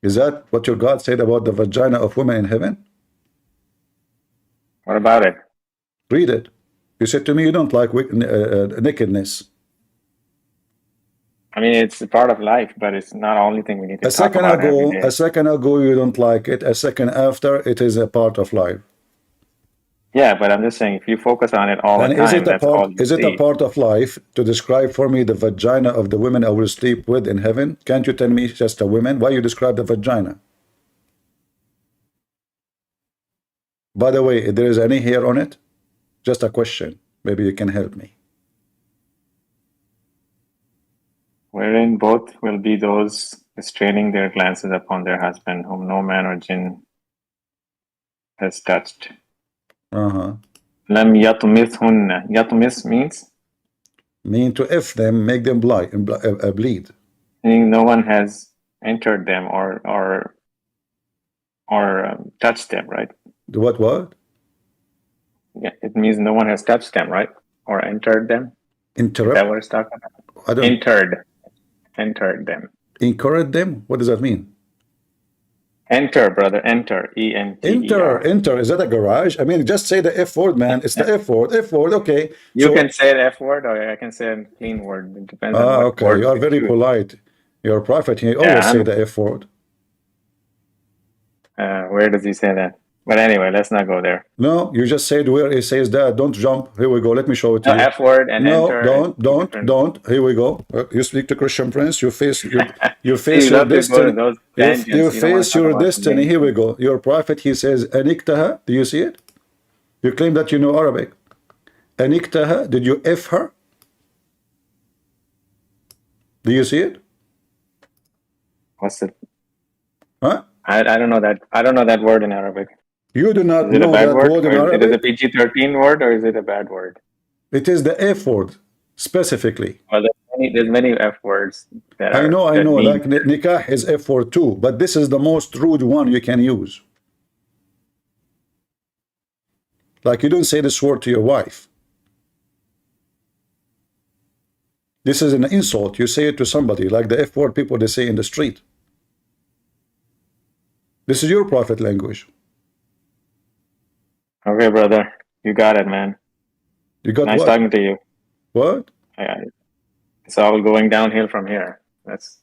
Is that what your God said about the vagina of women in heaven? What about it? Read it. You said to me you don't like nakedness. I mean, it's a part of life, but it's not the only thing we need to talk about every day. A second ago you don't like it. A second after it is a part of life. Yeah, but I'm just saying, if you focus on it all the And is time, it a that's all part? you Is it a see. part of life to describe for me the vagina of the women I will sleep with in heaven? Can't you tell me just a woman? Why you describe the vagina? By the way, if there is any hair on it, just a question. Maybe you can help me. Wherein both will be those straining their glances upon their husband, whom no man or jinn has touched. Lam yatmithunna. Yatmith means? Mean to F them, make them bleed. Meaning no one has entered them or touched them, right? What? Yeah, it means no one has touched them, right? Or entered them. Interrupt? Is that what it's talking about? I don't. Entered them. Encourage them? What does that mean? Enter, brother. Enter. E-N-T-E-R. Enter. Is that a garage? I mean, just say the F word, man. It's the F word. F word. Okay. You can say the F word, or I can say a clean word. It depends on what okay. word You are very choose. polite. You're a prophet. He always say the F word. Where does he say that? But anyway, let's not go there. No, you just said where he says that. Don't jump. Here we go. Let me show it to you. F word and enter. Don't. Here we go. You speak to Christian Prince. You face your your destiny. You face face your destiny. Here we go. Your prophet, he says, Aniktaha. Do you see it? You claim that you know Arabic. Aniktaha. Did you F her? Do you see it? What's it? Huh? I don't know that. I don't know that word in Arabic. You do not know that word in Arabic? Is it a PG-13 word or is it a bad word? It is the F word, specifically. Well, there's many F words that are. I know. Like nikah is F word too, but this is the most rude one you can use. Like you don't say this word to your wife. This is an insult. You say it to somebody, like the F word people they say in the street. This is your prophet language. Okay, brother. You got it, man. You got nice what? talking to you. What? It's all going downhill from here. That's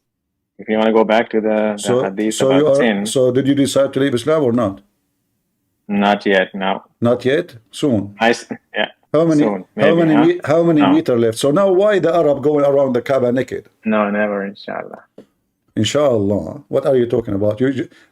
if you want to go back to the hadith about sin. So did you decide to leave Islam or not? Not yet. No. Not yet. Soon. Yeah. How many? Soon, maybe, how many meter left? So now why the Arab going around the Kaaba naked? No, never. Inshallah. Inshallah. What are you talking about?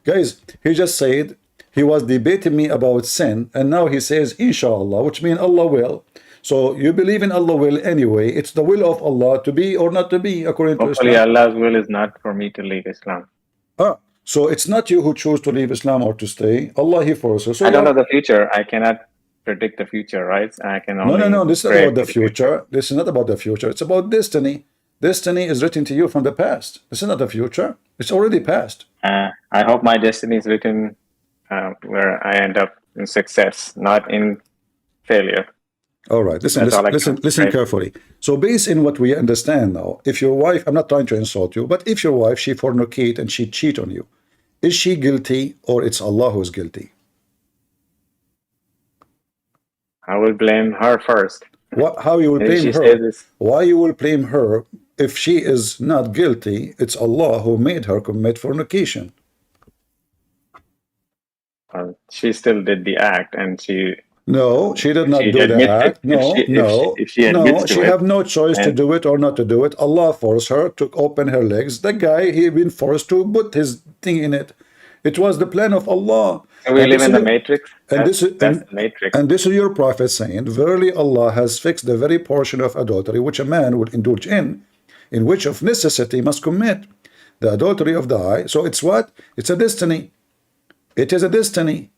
Guys, he just said he was debating me about sin, and now he says inshallah, which means Allah will. So you believe in Allah will anyway. It's the will of Allah to be or not to be according to Islam. Hopefully Allah's will is not for me to leave Islam. So it's not you who choose to leave Islam or to stay. Allah, he forces. So I don't know the future. I cannot predict the future, right? I can only No. This is not about the future. This is not about the future. It's about destiny. Destiny is written to you from the past. This is not the future. It's already past. I hope my destiny is written where I end up in success, not in failure. All right. Listen carefully. So based in what we understand now, if your wife, I'm not trying to insult you, but if your wife, she fornicate and she cheat on you, is she guilty or it's Allah who's guilty? I will blame her first. How you will blame her? Why you will blame her if she is not guilty? It's Allah who made her commit fornication. She still did the act, and she. No, she did not do the act. If she admits she have no choice to do it or not to do it. Allah forced her to open her legs. The guy, he been forced to put his thing in it. It was the plan of Allah. And we live in the matrix. That's the matrix. And this is your prophet saying, verily Allah has fixed the very portion of adultery which a man would indulge in which of necessity must commit the adultery of the eye. So it's what? It's a destiny. It is a destiny.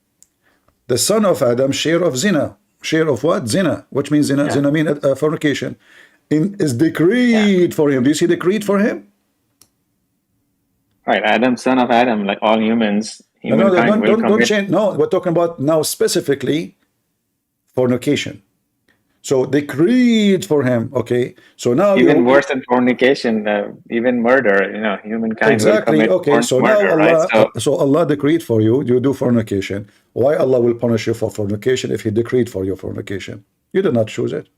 The son of Adam, share of zina. Share of what? Zina. Which means zina? Zina means fornication. Is decreed for him. Do you see decreed for him? Right, Adam, son of Adam, like all humans. Don't change. No, we're talking about now specifically fornication. So they create for him, okay? So now Even you worse than fornication, even murder, humankind will exactly, commit okay. So now murder, right? Allah, so Allah decreed for you, you do fornication. Why Allah will punish you for fornication if He decreed for you fornication? You did not choose it.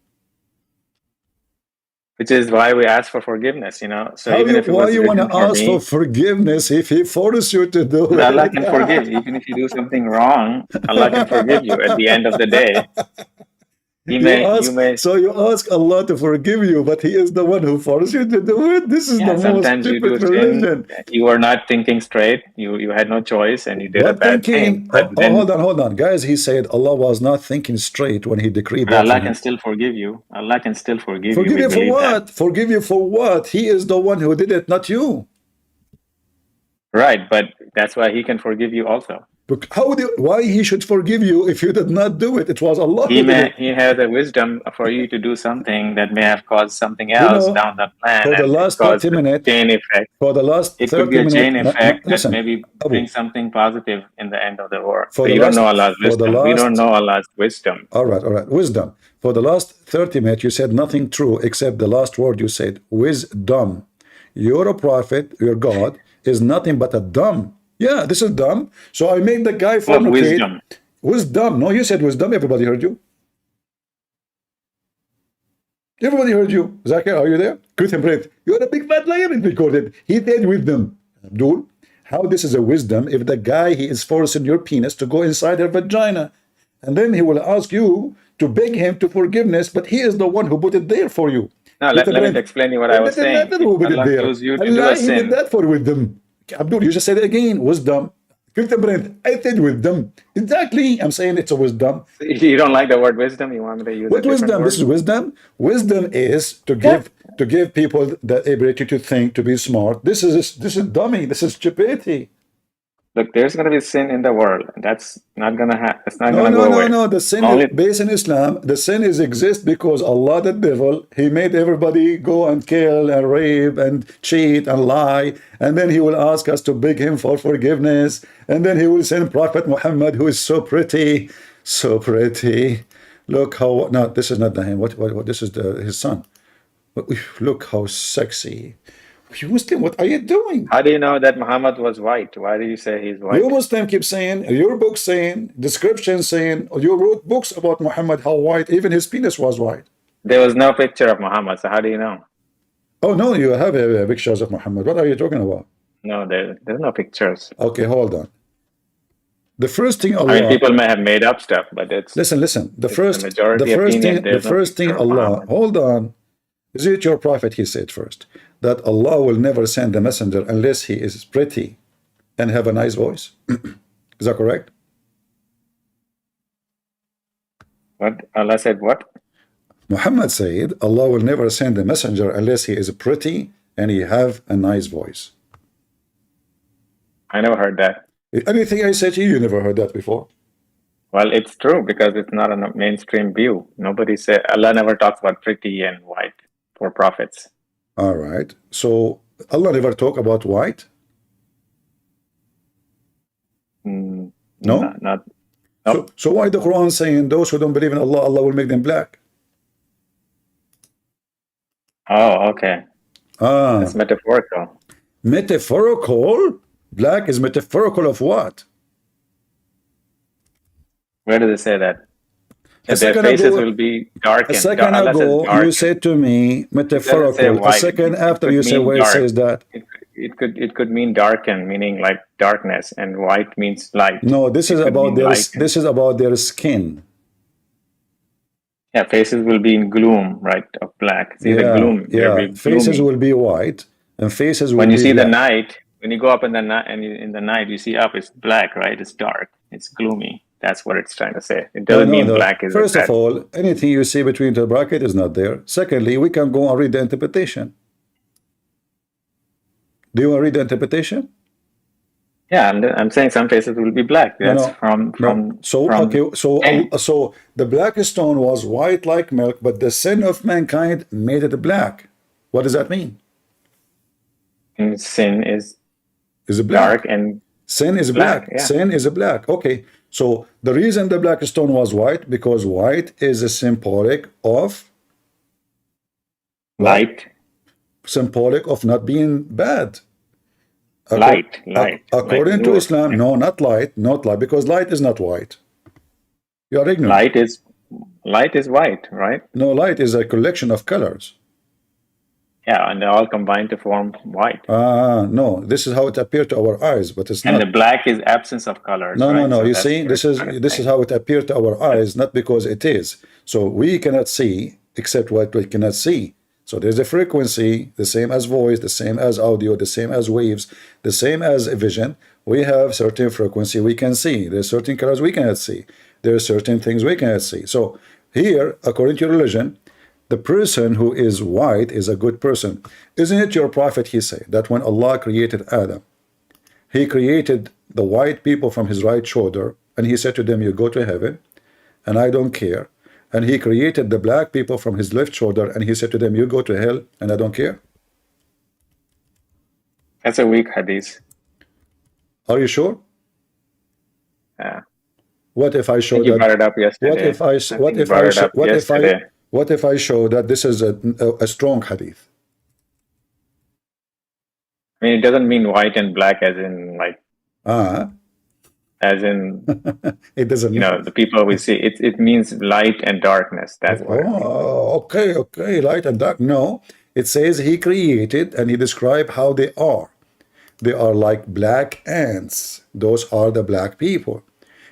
Which is why we ask for forgiveness, So How even you? if it Why was you want written to for ask for me, forgiveness if He forced you to do but Allah it? can forgive. Even if you do something wrong, Allah can forgive you. At the end of the day, you may, You ask Allah to forgive you, but He is the one who forced you to do it. This is the yeah, most sometimes you do stupid sin. religion. You were not thinking straight. You had no choice, and you did a What bad thing. thinking? But then, Hold on, guys. He said Allah was not thinking straight when He decreed but that Allah for can him. still forgive you. Allah can still forgive you. Forgive We you for believe that, what? Forgive you for what? He is the one who did it, not you. right? But that's why He can forgive you also. Look, why He should forgive you if you did not do it? It was Allah who did it. He has a wisdom for you to do something that may have caused something You else know, down the plan, for the and it last caused 30 a minutes, chain effect. for the last It could be 30 a chain minutes, effect that listen, maybe Abu, brings something positive in the end of the war. for So the you don't know last, Allah's for the wisdom. We don't last, know Allah's wisdom. all right, wisdom. For the last 30 minutes, you said nothing true except the last word you said, wisdom. You're a prophet, your God is nothing but a dumb. Yeah, this is dumb. So I made the guy Full of fornicate. wisdom. Wisdom. No, you said wisdom. Everybody heard you. Everybody heard you. Zakir, are you there? Christian Brent, you're a big fat liar. It recorded. He said wisdom. Abdul, how this is a wisdom if the guy he is forcing your penis to go inside her vagina, and then he will ask you to beg him to forgiveness, but he is the one who put it there for you. Now Christian let me Brent, explain you what I it was doesn't saying. matter If who put it Allah there. chose you to do Allah, a he did sin, that for wisdom. Abdul, you just said it again. Wisdom. Christian Brent, I said wisdom. Exactly. I'm saying it's a wisdom. you don't like the word wisdom, you want me to use a What different wisdom? This word? is wisdom. Wisdom is to give people the ability to think, to be smart. This is dummy. This is stupidity. Look, there's going to be sin in the world. That's not going to it's not going No, to no, go no, away. no. The sin is Only based in Islam. The sin is exist because Allah, the devil, he made everybody go and kill and rape and cheat and lie, and then he will ask us to beg him for forgiveness, and then he will send Prophet Muhammad, who is so pretty, so pretty. Look how no, this is not the him. What? This is his son. Look how sexy. You Muslim, what are you doing? how do you know that Muhammad was white? Why do you say he's You white? Muslim keep saying, your book saying, description saying, you wrote books about Muhammad, how white, even his penis was white. There was no picture of Muhammad, so how do you know? Oh, no, you have pictures of Muhammad. What are you talking about? No, there's no pictures. Okay, hold on. The first thing I mean, Allah, people may have made up stuff, but listen. it's the majority opinion. The There's no first thing picture of Allah, Muhammad. hold on. Is it your prophet? He said first that Allah will never send a messenger unless he is pretty and have a nice voice. Is that correct? What Allah said? What? Muhammad said Allah will never send a messenger unless he is pretty and he have a nice voice. I never heard that. Anything I said to you, you never heard that before. Well, it's true because it's not a mainstream view. Nobody said Allah never talks about pretty and white for prophets. All right. So Allah never talk about white? Mm, No? not. So why the Quran saying those who don't believe in Allah, Allah will make them black? Oh, okay. It's metaphorical. Metaphorical? Black is metaphorical of what? Where does it say that? A That their second faces ago, will be darkened. a second Allah says ago, you darkened. said to me It doesn't say metaphorical. A white. second It after could you say mean where it dark. says that. It could mean darken, meaning like darkness, and white means light. No, this It is could about mean their light. this is about their skin. Yeah, faces will be in gloom, right, of black. See the Yeah, gloom, they'll yeah. be Faces gloomy. will be white and faces will When you be see the black. night, when you go up in the night, and in the night you see up, it's black, right? It's dark, it's gloomy. That's what it's trying to say. It No, doesn't no, mean no. black is a First of bad. all, anything you see between the bracket is not there. Secondly, we can go and read the interpretation. Do you want to read the interpretation? Yeah, I'm saying some faces will be black. No, That's no, no. So, from okay, so pain. so the black stone was white like milk, but the sin of mankind made it black. What does that mean? And sin is Is it dark black? and Sin is black. black. Yeah. Sin is black. Okay. So the reason the black stone was white, because white is a symbolic of what? Light, Symbolic of not being bad. light, like According to nur. Islam, no, not light, not light, because light is not white. You are ignorant. Light is white, right? No, light is a collection of colors. Yeah, and they all combine to form white. No, this is how it appeared to our eyes, but it's And the not. black is absence of colors, No, no, right? no. So You that's see, what this it's is trying to this is say. how it appeared to our eyes, not because it is. So we cannot see except what we cannot see. So there's a frequency, the same as voice, the same as audio, the same as waves, the same as a vision. We have certain frequency we can see. There's certain colors we cannot see. There are certain things we cannot see. So here, according to religion, the person who is white is a good person. Isn't it your prophet, he said, that when Allah created Adam, he created the white people from his right shoulder, and he said to them, you go to heaven, and I don't care. And he created the black people from his left shoulder, and he said to them, you go to hell, and I don't care. That's a weak hadith. Are you sure? Yeah. What if I I show think you brought that? it up yesterday. What if I? I think What you if brought I? it up What if I? yesterday. What if I show that this is a strong hadith? I mean, it doesn't mean white and black as in like, Ah, as in, it doesn't you mean. know, the people we see. It means light and darkness. That's what it means. Oh, okay, okay, light and dark. No, it says he created and he described how they are. They are like black ants. Those are the black people.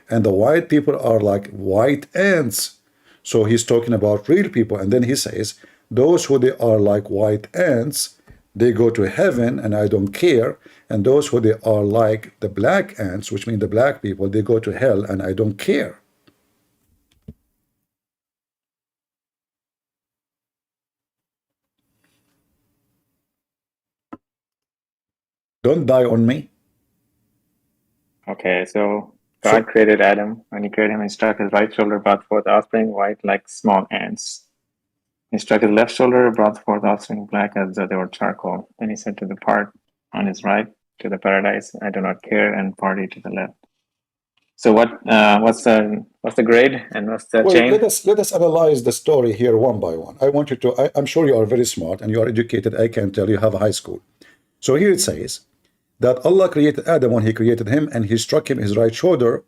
And the white people are like white ants. So he's talking about real people. And then he says, those who they are like white ants, they go to heaven and I don't care. And those who they are like the black ants, which mean the black people, they go to hell and I don't care. Don't die on me. Okay, so God created Adam. When he created him, he struck his right shoulder, brought forth offspring white like small ants. He struck his left shoulder, brought forth offspring black as though they were charcoal. Then he said to the part on his right to the paradise, I do not care, and party to the left. So what's the grade and what's the Wait, chain? let us analyze the story here one by one. I want you to, I'm sure you are very smart and you are educated. I can tell you have a high school. So here it says that Allah created Adam when he created him, and he struck him his right shoulder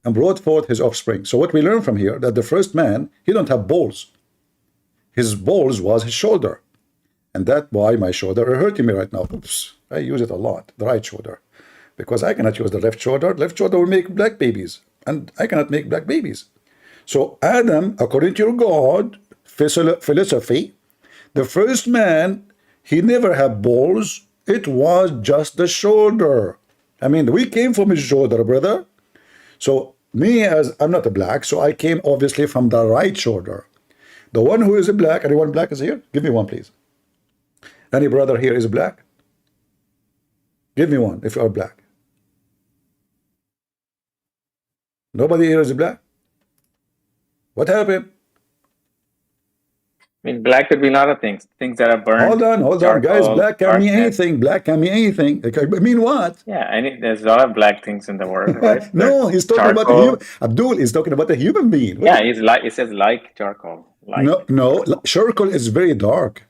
and brought forth his offspring. So what we learn from here, that the first man, he don't have balls. His balls was his shoulder. And that's why my shoulder are hurting me right now. Oops, I use it a lot, the right shoulder. Because I cannot use the left shoulder. Left shoulder will make black babies. And I cannot make black babies. So Adam, according to your God philosophy, the first man, he never had balls. It was just the shoulder. I mean, we came from his shoulder, brother. So me, as I'm not a black, so I came obviously from the right shoulder. The one who is a black, anyone black is here? Give me one, please. Any brother here is black? Give me one if you are black. Nobody here is black? What happened? I mean, black could be a lot of things. Things that are burned. Hold on, guys. charcoal, Black can mean darkness. anything. Black can mean anything. I mean what? Yeah, there's a lot of black things in the world, right? No, he's talking about the Charcoal. human. Abdul is talking about a human being. Yeah, it's like, it says like charcoal. Like. No. Charcoal is very dark.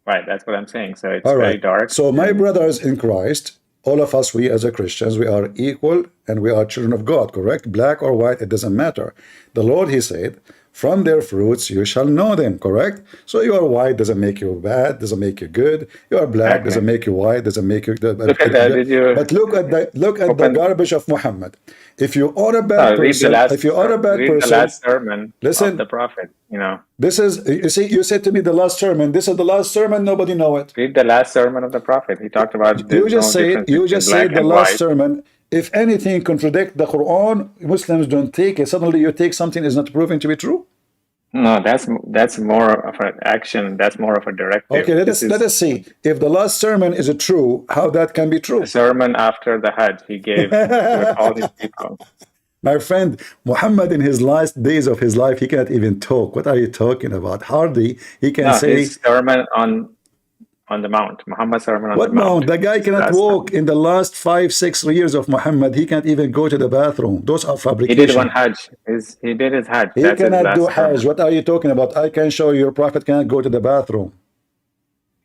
Right, that's what I'm saying. So it's All very right. dark. So my brothers in Christ, all of us, we as a Christians, we are equal and we are children of God, correct? Black or white, it doesn't matter. The Lord, he said, from their fruits you shall know them, correct? So you are white doesn't make you bad, doesn't make you good. You are black doesn't make you white, doesn't make you. Look at that. But look at the garbage of Muhammad. If you are a bad read person, the last sermon listen, of the prophet. This is, you see, you said to me the last sermon. This is the last sermon. Nobody know it. Read the last sermon of the prophet. He talked about. You just said the last sermon. If anything contradict the Quran, Muslims don't take it. Suddenly you take something is not proven to be true. No, that's more of an action. That's more of a directive. Okay, let us see if the last sermon is true. How that can be true? The sermon after the Hajj he gave to all his people. My friend, Muhammad in his last days of his life, he cannot even talk. What are you talking about? Hardly he can say. His sermon on on the mount. Muhammad's sermon on What the mount. mount? The guy cannot Last time. walk. In the last 5-6 years of Muhammad, he can't even go to the bathroom. Those are He did one fabrication. Hajj. He did his Hajj. He That's his cannot do last Hajj. sermon. What are you talking about? I can show you your prophet cannot go to the bathroom.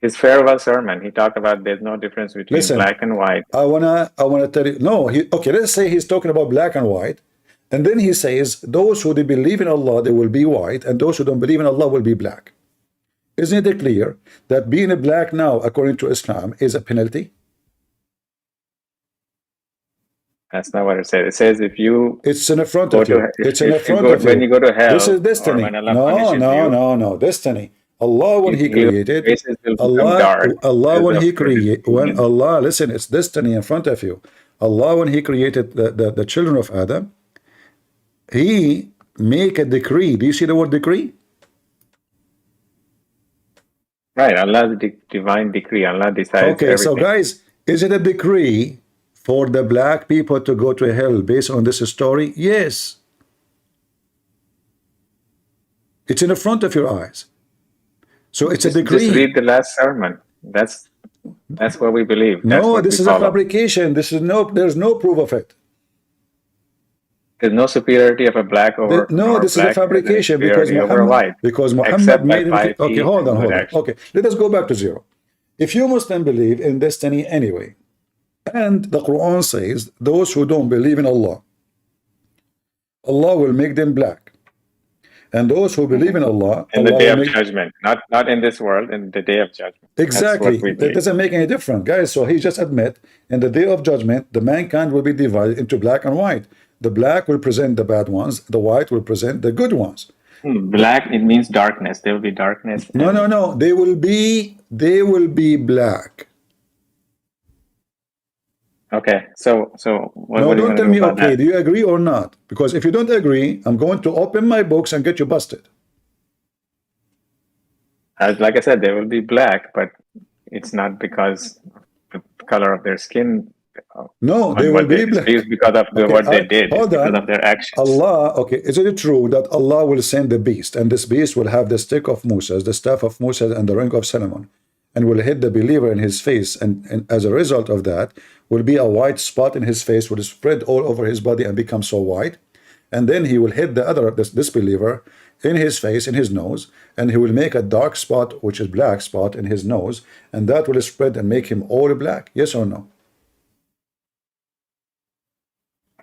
His farewell sermon, he talked about there's no difference between Listen, black and white. I wanna tell you. No, okay. Let's say he's talking about black and white, and then he says those who they believe in Allah they will be white, and those who don't believe in Allah will be black. Isn't it clear that being a black now, according to Islam, is a penalty? That's not what it says. It says if you It's in front go of you. to It's in if you front go of when you. you go to hell, This is or destiny. when Allah No, punishes no, you, no, no. Destiny. Allah when He your created, faces will become dark Allah because when of He your created, when disobedience. Allah, listen, it's destiny in front of you. Allah when He created the children of Adam, He make a decree. Do you see the word decree? Right, Allah's divine decree. Allah decides Okay, so everything. guys, is it a decree for the black people to go to hell based on this story? Yes. It's in the front of your eyes. So it's a Just decree. read the last sermon. That's what we believe. That's No, what this we is a follow. fabrication. There's no proof of it. There's no superiority of a black over No, or this is a black. There's any fabrication because superiority over a white, Muhammad except by made it. Okay, piety hold and on. good action. Okay, let us go back to zero. If you Muslim believe in destiny anyway, and the Quran says those who don't believe in Allah, Allah will make them black, and those who believe in Allah, In the Allah day will of make judgment, not in this world, in the day of judgment. exactly. That's what we That believe. doesn't make any difference, guys. So he just admit in the day of judgment, the mankind will be divided into black and white. The black will present the bad ones, the white will present the good ones. Black, it means darkness. There will be darkness. No, and no, no. They will be black. Okay, so what No, are you don't going to tell do me about okay. that? Do you agree or not? Because if you don't agree, I'm going to open my books and get you busted. Like I said, they will be black, but it's not because of the color of their skin. No, they On will what be it's black. because of Okay, what they did. It's hold because on. of their actions. Allah, okay, is it true that Allah will send the beast, and this beast will have the stick of Moses, the staff of Moses, and the ring of Solomon, and will hit the believer in his face, and as a result of that, will be a white spot in his face, will spread all over his body and become so white, and then he will hit the other disbeliever in his face, in his nose, and he will make a dark spot, which is black spot in his nose, and that will spread and make him all black. Yes or no?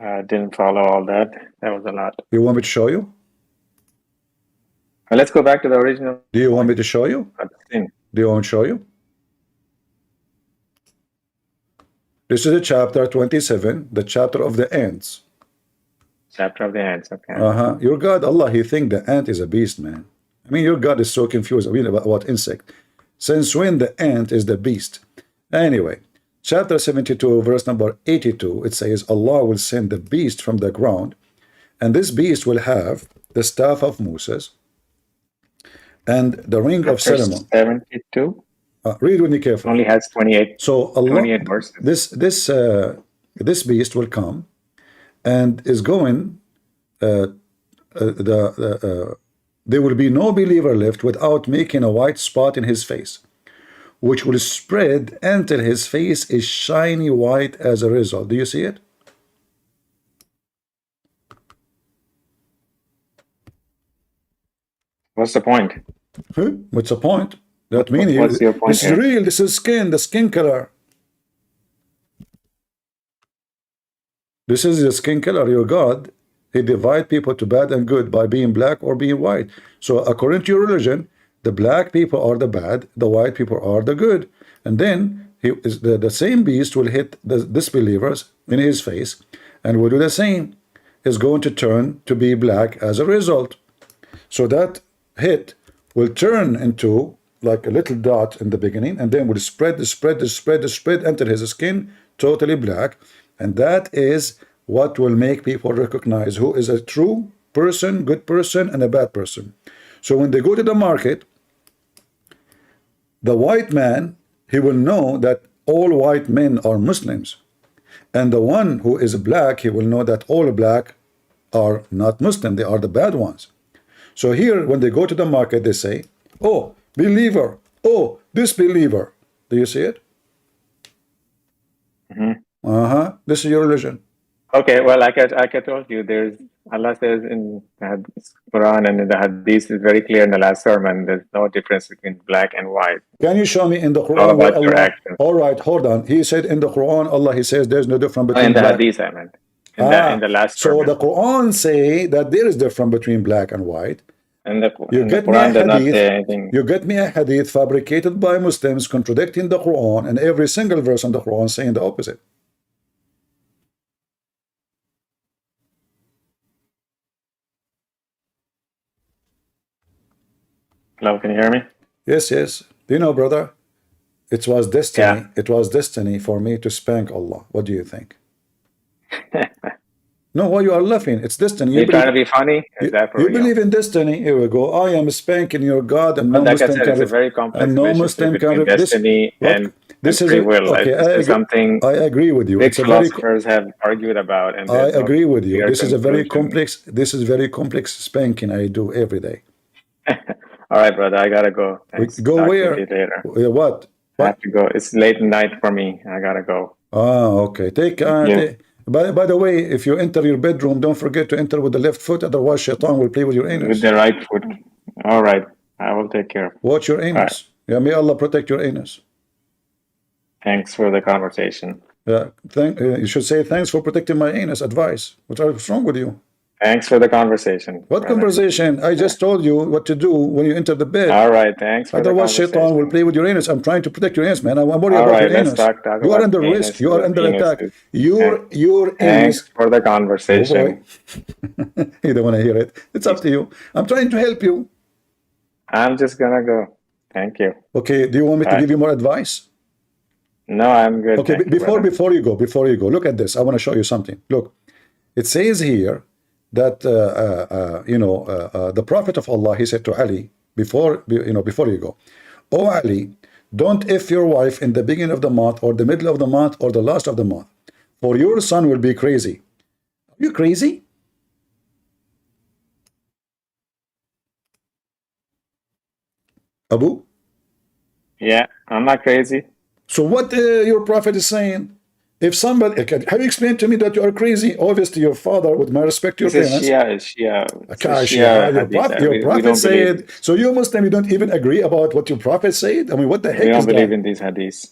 I didn't follow all that. That was a lot. You want me to show you? Let's go back to the original. Do you want me to show you? Thing. Do you want me to show you? This is a chapter 27, the chapter of the ants. Chapter of the ants. Okay. Your God, Allah, He think the ant is a beast, man. I mean, your God is so confused. I mean, about insect. Since when the ant is the beast? Anyway, chapter 72, verse number 82, it says, Allah will send the beast from the ground, and this beast will have the staff of Moses and the ring of Solomon. 72 Read with me carefully. only has 28. So Allah, 28 verses. this beast will come and is going. There will be no believer left without making a white spot in his face, which will spread until his face is shiny white as a result. Do you see it? What's the point? What's the point? That means What's your point this is here? real. This is skin, the skin color. This is the skin color. Your God, He divide people to bad and good by being black or being white. So according to your religion, the black people are the bad, the white people are the good. And then the same beast will hit the disbelievers in his face and will do the same. Is going to turn to be black as a result. So that hit will turn into like a little dot in the beginning, and then will spread until his skin totally black. And that is what will make people recognize who is a true person, good person, and a bad person. So when they go to the market, the white man, he will know that all white men are Muslims. And the one who is black, he will know that all black are not Muslim. They are the bad ones. So here, when they go to the market, they say, oh, believer, oh, disbeliever. Do you see it? Mm-hmm. This is your religion. Okay, well, like I told you, there's Allah says in the Quran and in the Hadith is very clear in the last sermon. There's no difference between black and white. Can you show me in the It's all Quran where about your Allah? actions. All right, hold on. He said in the Quran, Allah, he says there's no difference Oh, in between the black. Hadith, I meant. In the last So the sermon. Quran say that there is difference between black and white. And the You and the get me a Quran does not hadith. say anything. You get me a hadith fabricated by Muslims contradicting the Quran, and every single verse in the Quran saying the opposite. Hello, can you hear me? Yes, yes. Do you know, brother? It was destiny. Yeah. It was destiny for me to spank Allah. What do you think? No, why you are laughing? It's destiny. You trying to be funny? Is that for You real? believe in destiny. Here we go. I am spanking your God, and But no like I Muslim said, can it's a very complex and no relationship Muslim can between destiny Look, this and is free will. okay. This is something I agree with you. big It's a very philosophers have argued about, and I there's no agree with you. clear This is a very conclusion. complex. This is very complex spanking I do every day. All right, brother, I gotta go. Thanks. Go Talk where? to you later. What? I have to go. It's late night for me. I gotta go. Okay. Yeah. By the way, if you enter your bedroom, don't forget to enter with the left foot. Otherwise, Shaitan will play with your With anus. the right foot. All right. I will take care. Watch your anus. Right. Yeah, may Allah protect your anus. Thanks for the conversation. Yeah, you should say thanks for protecting my anus. Advice. What's wrong with you? Thanks for the conversation. What brother. conversation? I just told you what to do when you enter the bed. All right. Thanks for the Otherwise, conversation. Shaitan will play with your anus. I'm trying to protect your anus, man. I'm worried All about right, your let's anus. talk You are about under risk. You are under attack. penises. Your Thanks anus. for the Oh conversation. boy. You don't want to hear it. It's up to you. I'm trying to help you. I'm just gonna go. Thank you. Okay. Do you want me to Bye. give you more advice? No, I'm good. Okay. Thank you, brother. Before you go, look at this. I want to show you something. Look, it says here that the Prophet of Allah, he said to Ali before you go, "Oh Ali, don't if your wife in the beginning of the month or the middle of the month or the last of the month, for your son will be crazy." Are you crazy? Abu? Yeah, I'm not crazy. So what your Prophet is saying? If somebody, have you explained to me that you are crazy? Obviously, your father, with my respect to your This is parents. Shia. It's a Shia, your hadith. prophet, We don't believe. said. So you Muslim, you don't even agree about what your prophet said. I mean, what the We heck don't is believe that? in these hadiths.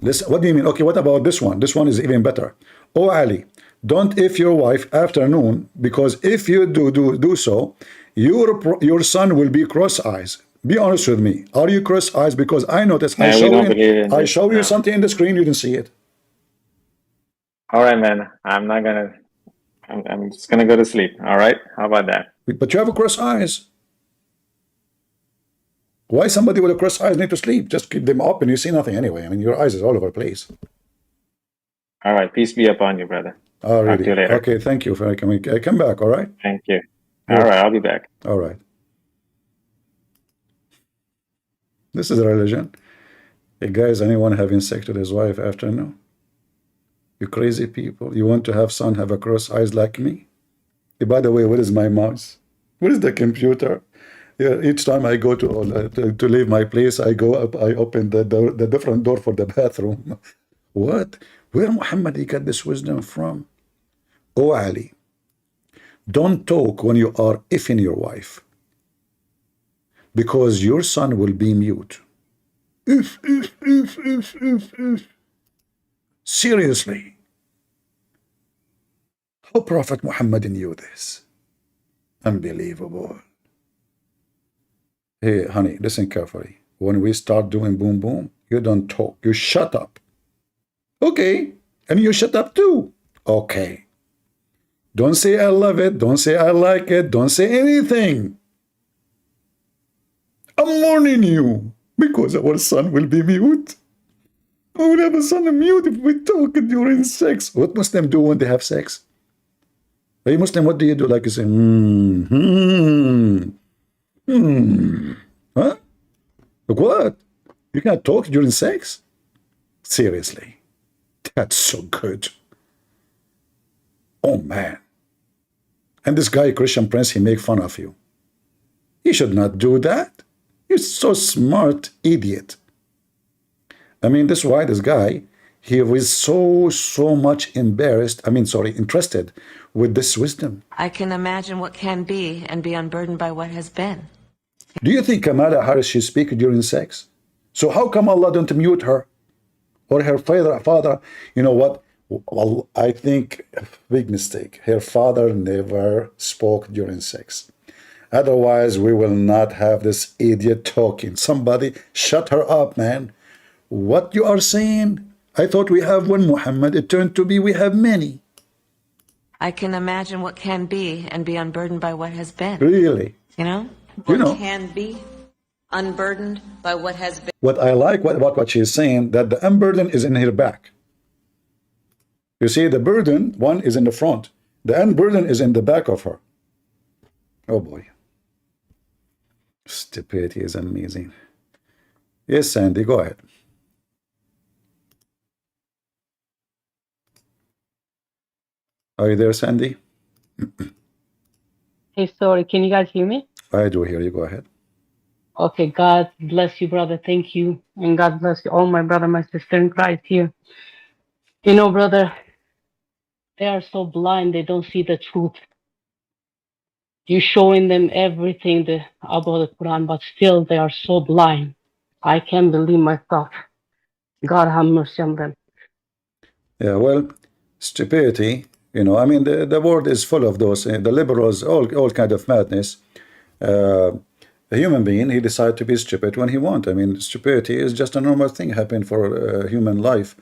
Listen, what do you mean? Okay, what about this one? This one is even better. Oh Ali, don't if your wife afternoon, because if you do so, your son will be cross eyes. Be honest with me. Are you cross eyes? Because I noticed. Man, we don't believe in I this. show you No. something in the screen. You didn't see it. All right, man. I'm not gonna. I'm just gonna go to sleep. All right. How about that? But you have a cross eyes. Why somebody with a cross eyes need to sleep? Just keep them up and you see nothing anyway. I mean, your eyes is all over the place. All right. Peace be upon you, brother. Oh, Talk to you really? later. Okay, thank you for coming. Come back, all right? Thank you. All right. I'll be back. All right. This is a religion. Hey, guys, anyone having sex with his wife after no? You crazy people. You want to have son have a cross eyes like me? Hey, by the way, where is my mouse? Where is the computer? Yeah, each time I go to leave my place, I go up, I open the different door for the bathroom. What? Where Muhammad he got this wisdom from? Oh Ali, don't talk when you are effing your wife, because your son will be mute. If. Seriously. How Prophet Muhammad knew this? Unbelievable. Hey, honey, listen carefully. When we start doing boom boom, you don't talk. You shut up. Okay. And you shut up too. Okay. Don't say I love it. Don't say I like it. Don't say anything. I'm warning you, because our son will be mute. I will have a son mute if we talk during sex. What Muslims do when they have sex? Hey, Muslim, what do you do? Like you say, Huh? Like what? You can't talk during sex? Seriously. That's so good. Oh, man. And this guy, Christian Prince, he make fun of you. You should not do that. You're so smart, idiot. I mean, this why this guy, he was so much embarrassed, I mean, sorry, interested with this wisdom. I can imagine what can be and be unburdened by what has been. Do you think Kamala Harris, she speak during sex? So how come Allah don't mute her? Or her father, you know what? Well, I think big mistake. Her father never spoke during sex. Otherwise, we will not have this idiot talking. Somebody shut her up, man. What you are saying? I thought we have one Muhammad. It turned to be we have many. I can imagine what can be and be unburdened by what has been. Really? You know? You What know. can be unburdened by what has been. What I like what she's saying, that the unburden is in her back. You see, the burden, one is in the front. The unburden is in the back of her. Oh boy. Stupidity is amazing. Yes, Sandy, go ahead. Are you there, Sandy? Hey, sorry, can you guys hear me? I do hear you. Go ahead. Okay, God bless you, brother. Thank you. And God bless you, all my brother, my sister in Christ here. You know, brother, they are so blind, they don't see the truth. You're showing them everything about the Quran, but still they are so blind. I can't believe myself. God have mercy on them. Yeah, well, stupidity, you know, I mean, the world is full of those, the liberals, all kind of madness. Uh, a human being, he decide to be stupid when he want. I mean, stupidity is just a normal thing happen for human life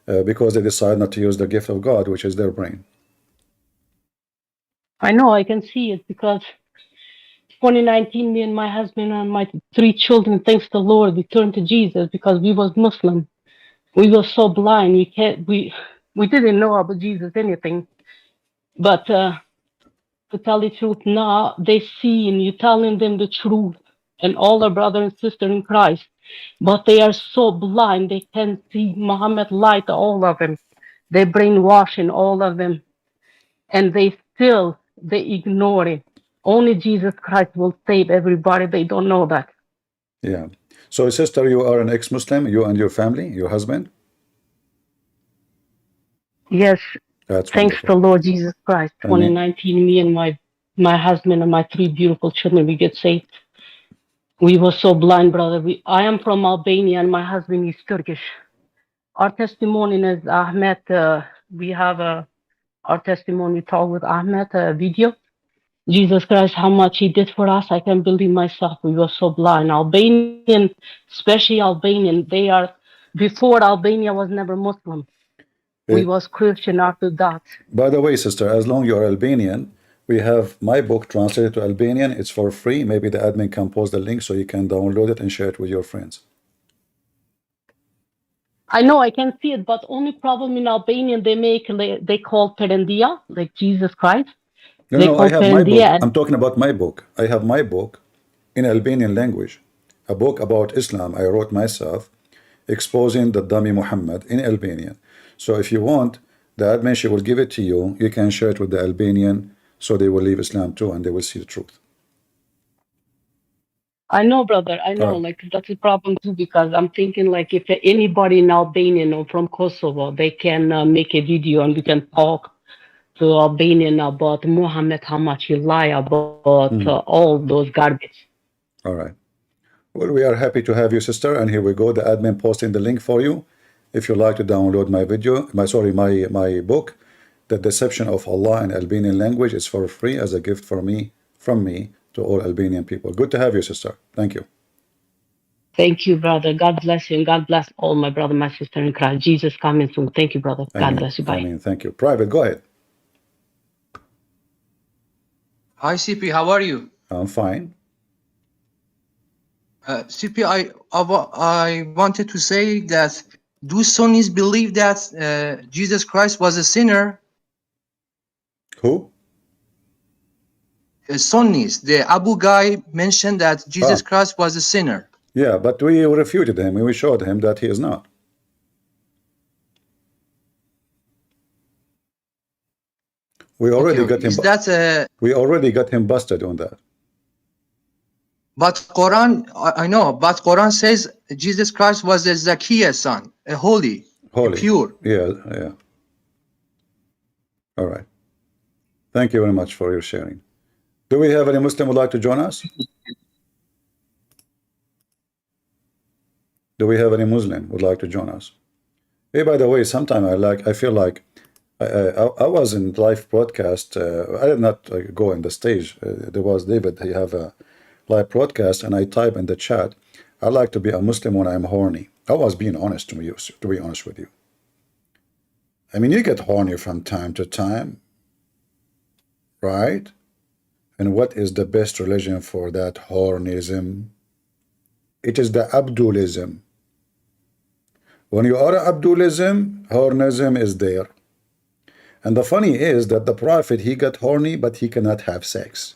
because they decide not to use the gift of God, which is their brain. I know, I can see it because 2019, me and my husband and my 3 children, thanks the Lord, we turned to Jesus because we was Muslim. We were so blind, we didn't know about Jesus anything. But to tell the truth, now they see and you're telling them the truth, and all our brother and sister in Christ, but they are so blind they can't see Muhammad light, all of them. They brainwashing all of them, and they ignore it. Only Jesus Christ will save everybody. They don't know that. Yeah. So, sister, you are an ex-Muslim, you and your family, your husband? Yes, That's thanks wonderful. to Lord Jesus Christ. I mean, 2019, me and my husband and my 3 beautiful children, we get saved. We were so blind, brother. I am from Albania and my husband is Turkish. Our testimony is Ahmed. We have our testimony talk with Ahmed, video. Jesus Christ, how much he did for us. I can't believe myself. We were so blind. Albanian, especially Albanian, they are, before Albania was never Muslim. We it, was Christian after that. by the way, sister, as long you are Albanian, we have my book translated to Albanian. It's for free. Maybe the admin can post the link so you can download it and share it with your friends. I know I can see it, but only problem in Albanian they call Perendia, like Jesus Christ. No, They no, I call have my Perendia, book. and I'm talking about my book. I have my book in Albanian language, a book about Islam I wrote myself, exposing the dummy Muhammad in Albanian. So if you want, the admin, she will give it to you. You can share it with the Albanian so they will leave Islam too and they will see the truth. I know, brother. I All know, right. like that's a problem too because I'm thinking like if anybody in Albanian or from Kosovo, they can make a video and we can talk to Albanian about Muhammad, how much he lie about all those garbage. All right. Well, we are happy to have you, sister. And here we go. The admin posting the link for you. If you like to download my video, my book, The Deception of Allah in Albanian Language, is for free as a gift from me to all Albanian people. Good to have you, sister. Thank you. Thank you, brother. God bless you, and God bless all my brother, my sister in Christ. Jesus coming soon. Thank you, brother. God Amen. bless you. Bye. Amen. Thank you. Private, go ahead. Hi CP, how are you? I'm fine. CP, I wanted to say that do Sunnis believe that Jesus Christ was a sinner? Who? Sunnis, the Abu guy mentioned that Jesus Ah, Christ was a sinner. yeah, but we refuted him and we showed him that he is not. We Okay, already okay. got him. Is that We already got him busted on that. But Quran, I know, but Quran says Jesus Christ was a Zacchaeus son, a holy, a Holy. pure. Yeah, yeah. All right. Thank you very much for your sharing. Do we have any Muslim would like to join us? Do we have any Muslim would like to join us? Hey, by the way, sometime I feel like I was in live broadcast. I did not go on the stage. There was David. He have a live broadcast, and I type in the chat. I like to be a Muslim when I'm horny. I was being honest to you, to be honest with you. I mean, you get horny from time to time, right? And what is the best religion for that hornism? It is the Abdulism. When you are Abdulism, hornism is there. And the funny is that the Prophet, he got horny, but he cannot have sex.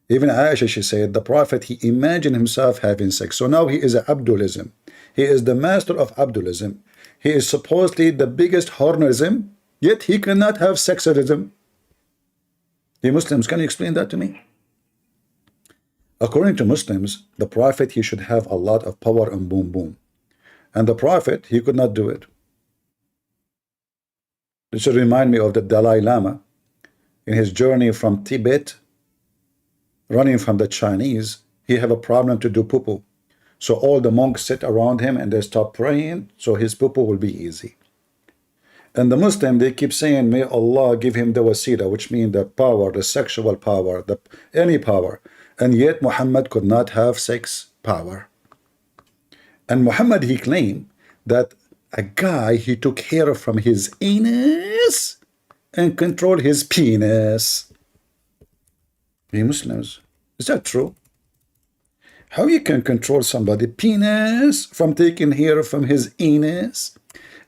Even Aisha, she said, the Prophet, he imagined himself having sex. So now he is a Abdulism. He is the master of Abdulism. He is supposedly the biggest hornism, yet he cannot have sexism. You Muslims, can you explain that to me? According to Muslims, the Prophet, he should have a lot of power and boom boom. And the Prophet, he could not do it. This should remind me of the Dalai Lama in his journey from Tibet, running from the Chinese. He have a problem to do poo-poo. So all the monks sit around him and they stop praying, so his poo-poo will be easy. And the Muslim, they keep saying, may Allah give him the wasila, which means the power, the sexual power, any power. And yet Muhammad could not have sex power. And Muhammad, he claimed that a guy, he took hair from his anus and controlled his penis. You Muslims, is that true? How you can control somebody penis from taking hair from his anus?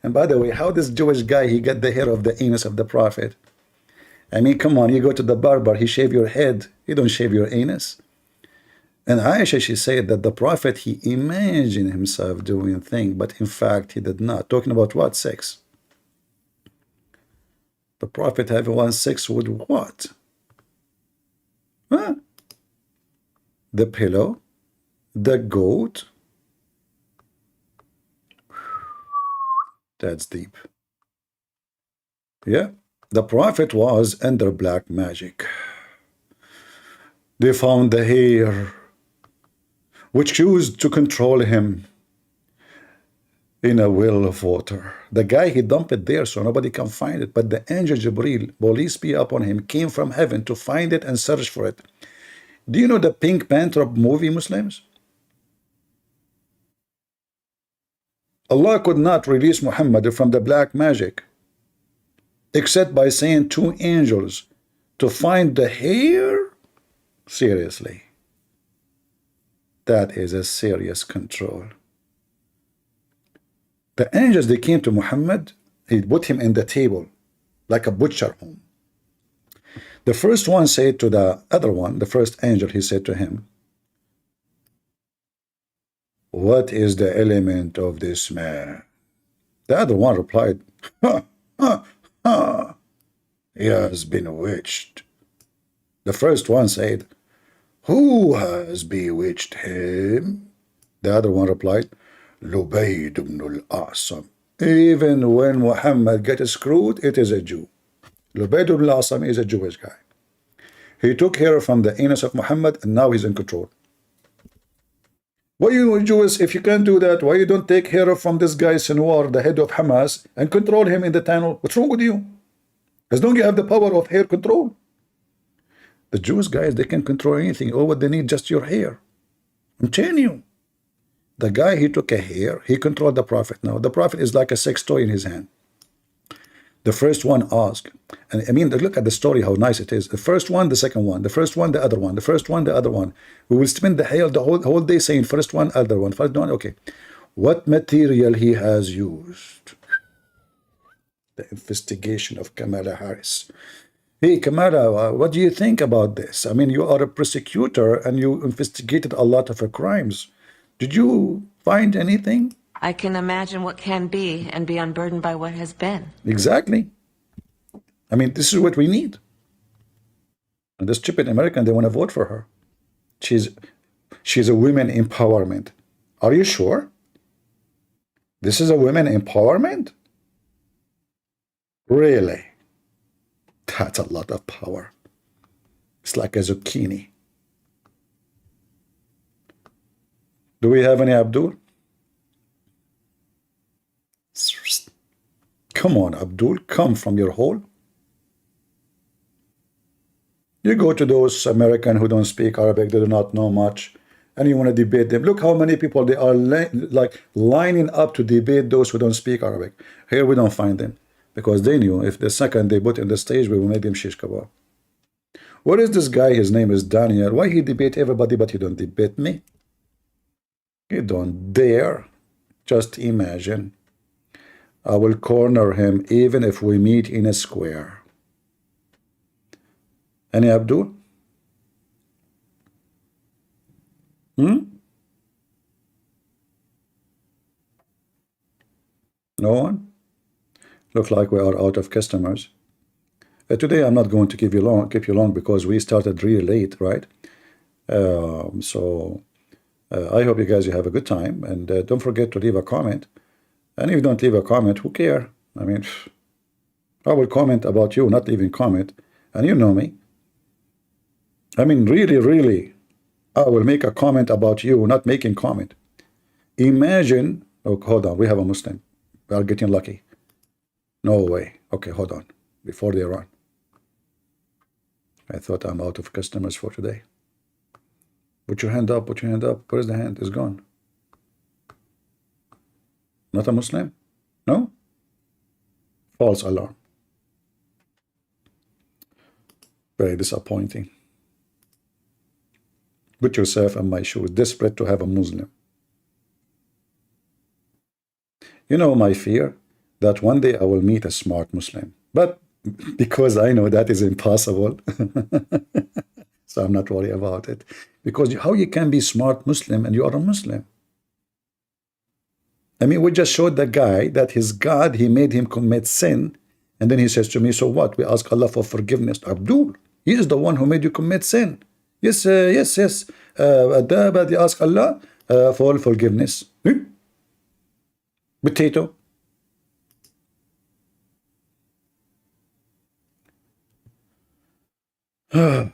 And by the way, how this Jewish guy, he got the hair of the anus of the Prophet? I mean, come on, you go to the barber, he shave your head, you don't shave your anus. And Aisha, she said that the Prophet, he imagined himself doing things, but in fact, he did not. Talking about what? Sex. The Prophet having one sex with what? Huh? The pillow, the goat. That's deep. Yeah. The Prophet was under black magic. They found the hair, which used to control him in a well of water. The guy, he dumped it there so nobody can find it. But the angel Jibril, police be upon him, came from heaven to find it and search for it. Do you know the Pink Panther movie, Muslims? Allah could not release Muhammad from the black magic except by saying two angels to find the hair. Seriously. That is a serious control. The angels, they came to Muhammad, he put him in the table like a butcher home. The first one said to the other one, the first angel, he said to him, what is the element of this man? The other one replied, ha, ha, ha. He has been bewitched. The first one said, who has bewitched him? The other one replied, Lubayd ibn al-Asam. Even when Muhammad gets screwed, it is a Jew. Lubayd ibn al-Asam is a Jewish guy. He took hair from the anus of Muhammad and now he's in control. Why you Jews, if you can't do that, why you don't take hair from this guy Sinwar, the head of Hamas, and control him in the tunnel? What's wrong with you? As long as you have the power of hair control. The Jewish guys, they can control anything. All what they need, just your hair. I'm telling you. The guy, he took a hair, he controlled the Prophet now. The Prophet is like a sex toy in his hand. The first one asked, and I mean, look at the story, how nice it is. The first one, the second one, the first one, the other one, the first one, the other one. We will spend the whole day saying first one, other one, first one, okay. What material he has used? The investigation of Kamala Harris. Hey, Kamala, what do you think about this? I mean, you are a prosecutor and you investigated a lot of crimes. Did you find anything? I can imagine what can be and be unburdened by what has been. Exactly. I mean, this is what we need. And the stupid American, they want to vote for her. She's She's a women empowerment. Are you sure? This is a women empowerment? Really? That's a lot of power. It's like a zucchini. Do we have any Abdul? Come on, Abdul, come from your hole. You go to those Americans who don't speak Arabic, they do not know much, and you want to debate them. Look how many people they are like lining up to debate those who don't speak Arabic. Here we don't find them because they knew if the second they put in the stage, we will make them shish kebab. Where is this guy? His name is Daniel. Why he debate everybody, but he don't debate me? You don't dare. Just imagine. I will corner him even if we meet in a square. Any Abdul? No one? Look like we are out of customers. Today I'm not going to keep you long because we started really late, right? I hope you guys have a good time, and don't forget to leave a comment. And if you don't leave a comment, who care? I mean, I will comment about you, not leaving comment, and you know me. I mean, really, I will make a comment about you, not making comment. Imagine, oh, hold on, we have a Muslim. We are getting lucky. No way. Okay, hold on, before they run. I thought I'm out of customers for today. Put your hand up, put your hand up. Where's the hand? It's gone. Not a Muslim? No? False alarm. Very disappointing. Put yourself in my shoes, desperate to have a Muslim. You know my fear? That one day I will meet a smart Muslim. But because I know that is impossible, so I'm not worried about it. Because how you can be smart Muslim and you are a Muslim? I mean, we just showed the guy that his God, he made him commit sin. And then he says to me, so what? We ask Allah for forgiveness. Abdul, he is the one who made you commit sin. Yes. But you ask Allah for forgiveness. Potato. Oh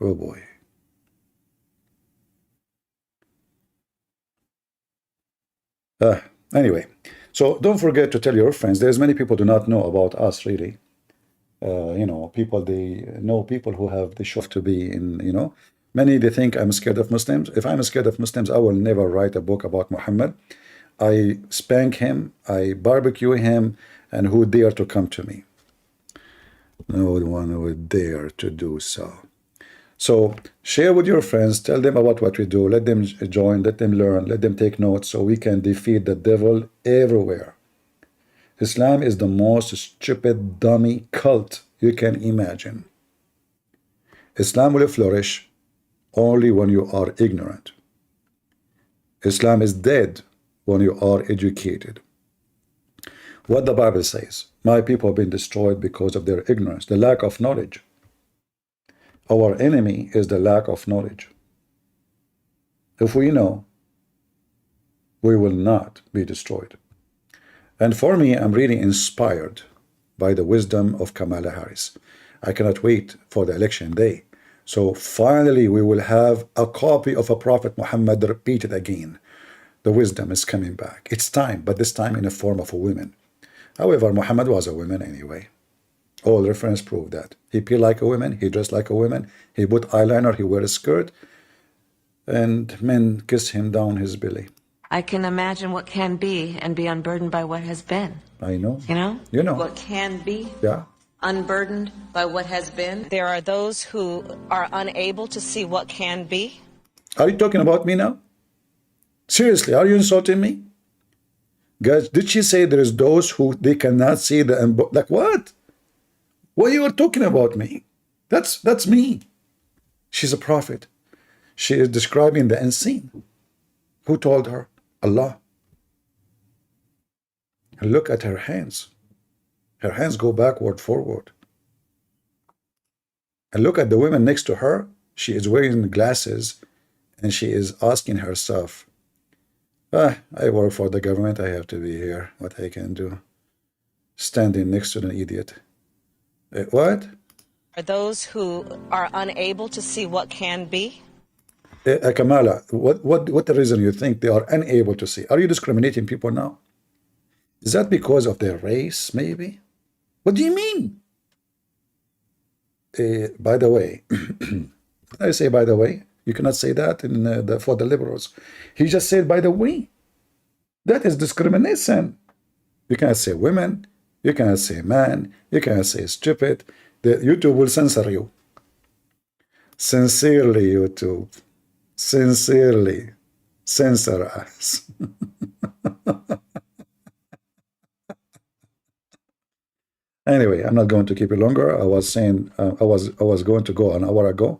boy. Anyway, so don't forget to tell your friends. There's many people do not know about us really. You know, people, they know people who have the show to be in, you know, many, they think I'm scared of Muslims. If I'm scared of Muslims, I will never write a book about Muhammad. I spank him, I barbecue him, and who dare to come to me? No one would dare to do so. So share with your friends, tell them about what we do, let them join, let them learn, let them take notes so we can defeat the devil everywhere. Islam is the most stupid, dummy cult you can imagine. Islam will flourish only when you are ignorant. Islam is dead when you are educated. What the Bible says, my people have been destroyed because of their ignorance, the lack of knowledge. Our enemy is the lack of knowledge. If we know, we will not be destroyed. And for me, I'm really inspired by the wisdom of Kamala Harris. I cannot wait for the election day. So finally, we will have a copy of a Prophet Muhammad repeated again. The wisdom is coming back. It's time, but this time in the form of a woman. However, Muhammad was a woman anyway. All reference prove that. He appeared like a woman, he dressed like a woman, he put eyeliner, he wore a skirt, and men kiss him down his belly. I can imagine what can be and be unburdened by what has been. I know. You know? You know. What can be. Yeah. Unburdened by what has been. There are those who are unable to see what can be. Are you talking about me now? Seriously, are you insulting me? Guys, did she say there is those who they cannot see the like what? What you are talking about me? That's me. She's a prophet. She is describing the unseen. Who told her? Allah. And look at her hands. Her hands go backward, forward. And look at the woman next to her. She is wearing glasses And she is asking herself, I work for the government, I have to be here, what I can do. Standing next to an idiot. What? Are those who are unable to see what can be? Kamala, what the reason you think they are unable to see? Are you discriminating people now? Is that because of their race, maybe? What do you mean? By the way, I say by the way, you cannot say that for the liberals. He just said by the way. That is discrimination. You cannot say women, you cannot say man, you cannot say stupid. The YouTube will censor you. Sincerely, YouTube. Sincerely censor us. Anyway, I'm not going to keep it longer. I was saying I was going to go an hour ago,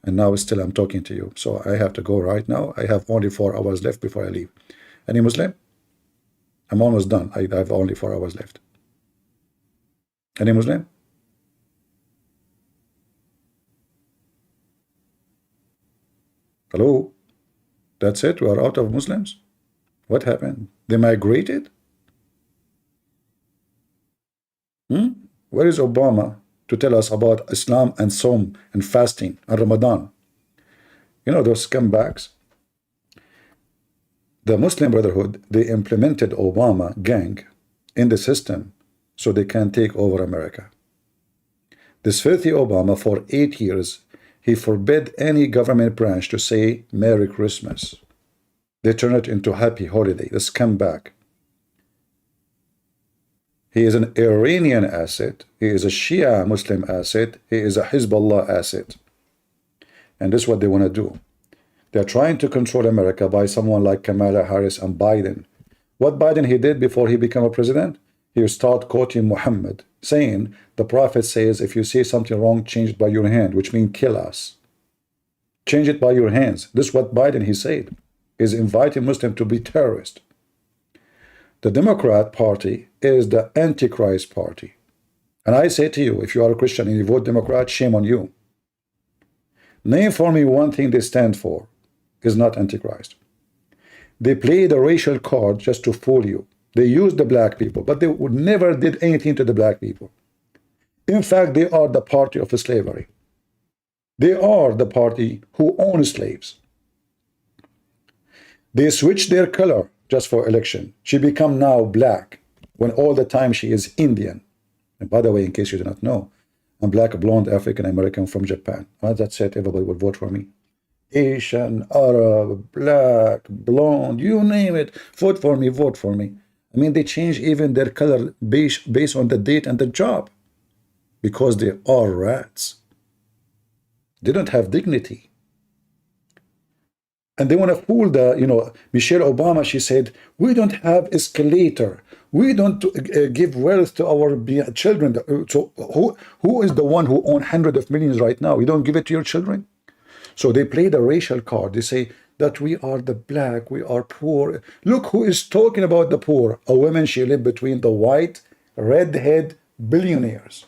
and now still I'm talking to you. So I have to go right now. I have only 4 hours left before I leave. Any Muslim? I'm almost done. I have only 4 hours left. Any Muslim? Hello? That's it? We are out of Muslims? What happened? They migrated? Where is Obama to tell us about Islam and Som and fasting and Ramadan? You know those scumbags? The Muslim Brotherhood, they implemented Obama gang in the system so they can take over America. This filthy Obama, for 8 years, he forbade any government branch to say Merry Christmas. They turn it into Happy Holiday, the scumbag. He is an Iranian asset. He is a Shia Muslim asset. He is a Hezbollah asset. And this is what they want to do. They're trying to control America by someone like Kamala Harris and Biden. What Biden he did before he became a president? He started quoting Muhammad, saying, the prophet says, if you see something wrong, change it by your hand, which means kill us. Change it by your hands. This is what Biden he said, is inviting Muslims to be terrorists. The Democrat Party is the Antichrist Party. And I say to you, if you are a Christian and you vote Democrat, shame on you. Name for me one thing they stand for. Is not Antichrist. They play the racial card just to fool you. They use the black people, but they would never did anything to the black people. In fact, they are the party of slavery. They are the party who owns slaves. They switch their color just for election. She become now black when all the time she is Indian. And by the way, in case you do not know, I'm black, blonde, African American from Japan. That's it. Everybody will vote for me. Asian, Arab, black, blonde, you name it. Vote for me, vote for me. I mean, they change even their color based on the date and the job because they are rats. They don't have dignity. And they want to fool Michelle Obama. She said, we don't have escalator. We don't give wealth to our children. So who is the one who owns hundreds of millions right now? You don't give it to your children? So they play the racial card. They say that we are the black, we are poor. Look who is talking about the poor. A woman, she lived between the white, redhead billionaires.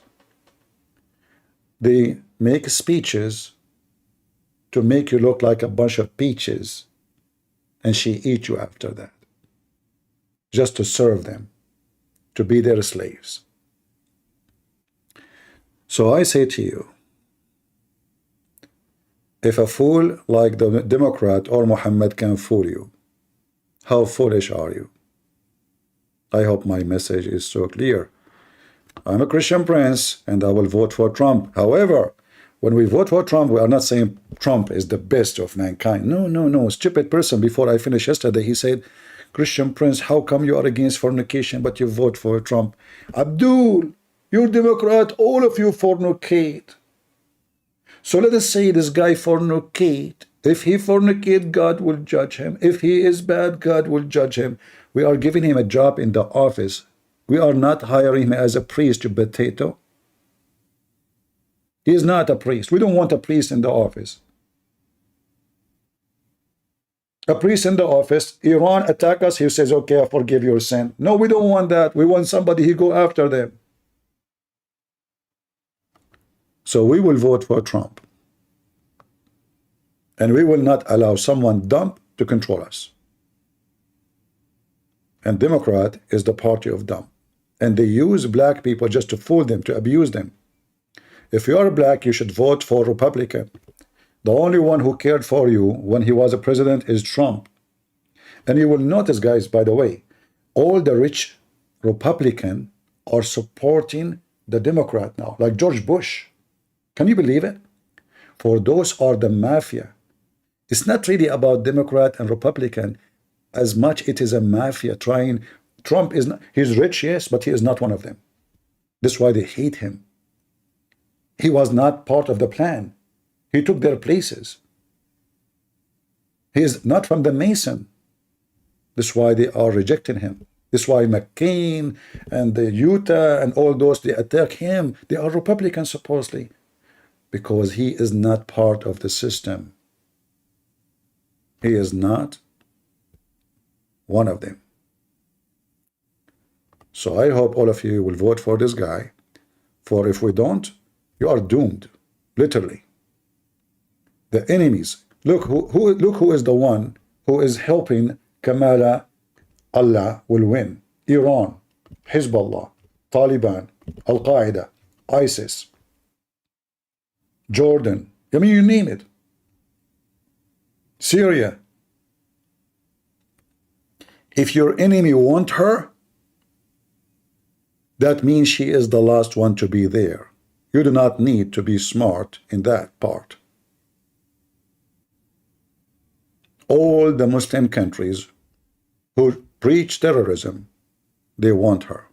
They make speeches to make you look like a bunch of peaches, and she eats you after that, just to serve them, to be their slaves. So I say to you, if a fool like the Democrat or Muhammad can fool you, how foolish are you? I hope my message is so clear. I'm a Christian prince and I will vote for Trump. However, when we vote for Trump, we are not saying Trump is the best of mankind. No, no, no. Stupid person. Before I finished yesterday, he said, Christian prince, how come you are against fornication but you vote for Trump? Abdul, you're Democrat, all of you fornicate. So let us say this guy fornicate. If he fornicate, God will judge him. If he is bad, God will judge him. We are giving him a job in the office. We are not hiring him as a priest to potato. He is not a priest. We don't want a priest in the office. A priest in the office, Iran attack us, he says, okay, I forgive your sin. No, we don't want that. We want somebody who go after them. So we will vote for Trump. And we will not allow someone dumb to control us. And Democrat is the party of dumb. And they use black people just to fool them, to abuse them. If you are black, you should vote for Republican. The only one who cared for you when he was a president is Trump. And you will notice, guys, by the way, all the rich Republican are supporting the Democrat now, like George Bush. Can you believe it? For those are the mafia. It's not really about Democrat and Republican as much it is a mafia trying. Trump is not, he's rich, yes, but he is not one of them. That's why they hate him. He was not part of the plan. He took their places. He is not from the Mason. That's why they are rejecting him. That's why McCain and the Utah and all those, they attack him. They are Republicans, supposedly, because he is not part of the system. He is not one of them. So I hope all of you will vote for this guy, for if we don't, you are doomed, literally. The enemies. Look who is the one who is helping Kamala. Allah will win. Iran, Hezbollah, Taliban, Al-Qaeda, ISIS, Jordan. I mean, you name it. Syria. If your enemy want her, that means she is the last one to be there. You do not need to be smart in that part. All the Muslim countries who preach terrorism, they want her.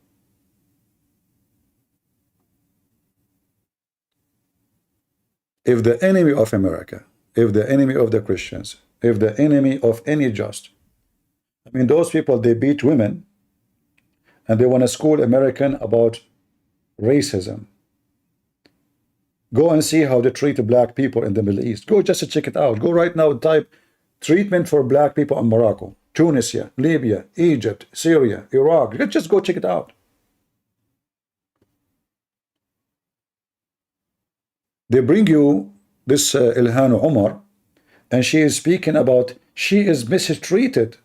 If the enemy of America, if the enemy of the Christians, if the enemy of any just, I mean, those people, they beat women and they want to school American about racism. Go and see how they treat black people in the Middle East. Go just to check it out. Go right now, type treatment for black people in Morocco, Tunisia, Libya, Egypt, Syria, Iraq. Just go check it out. They bring you this Ilhan Omar, and she is speaking about she is mistreated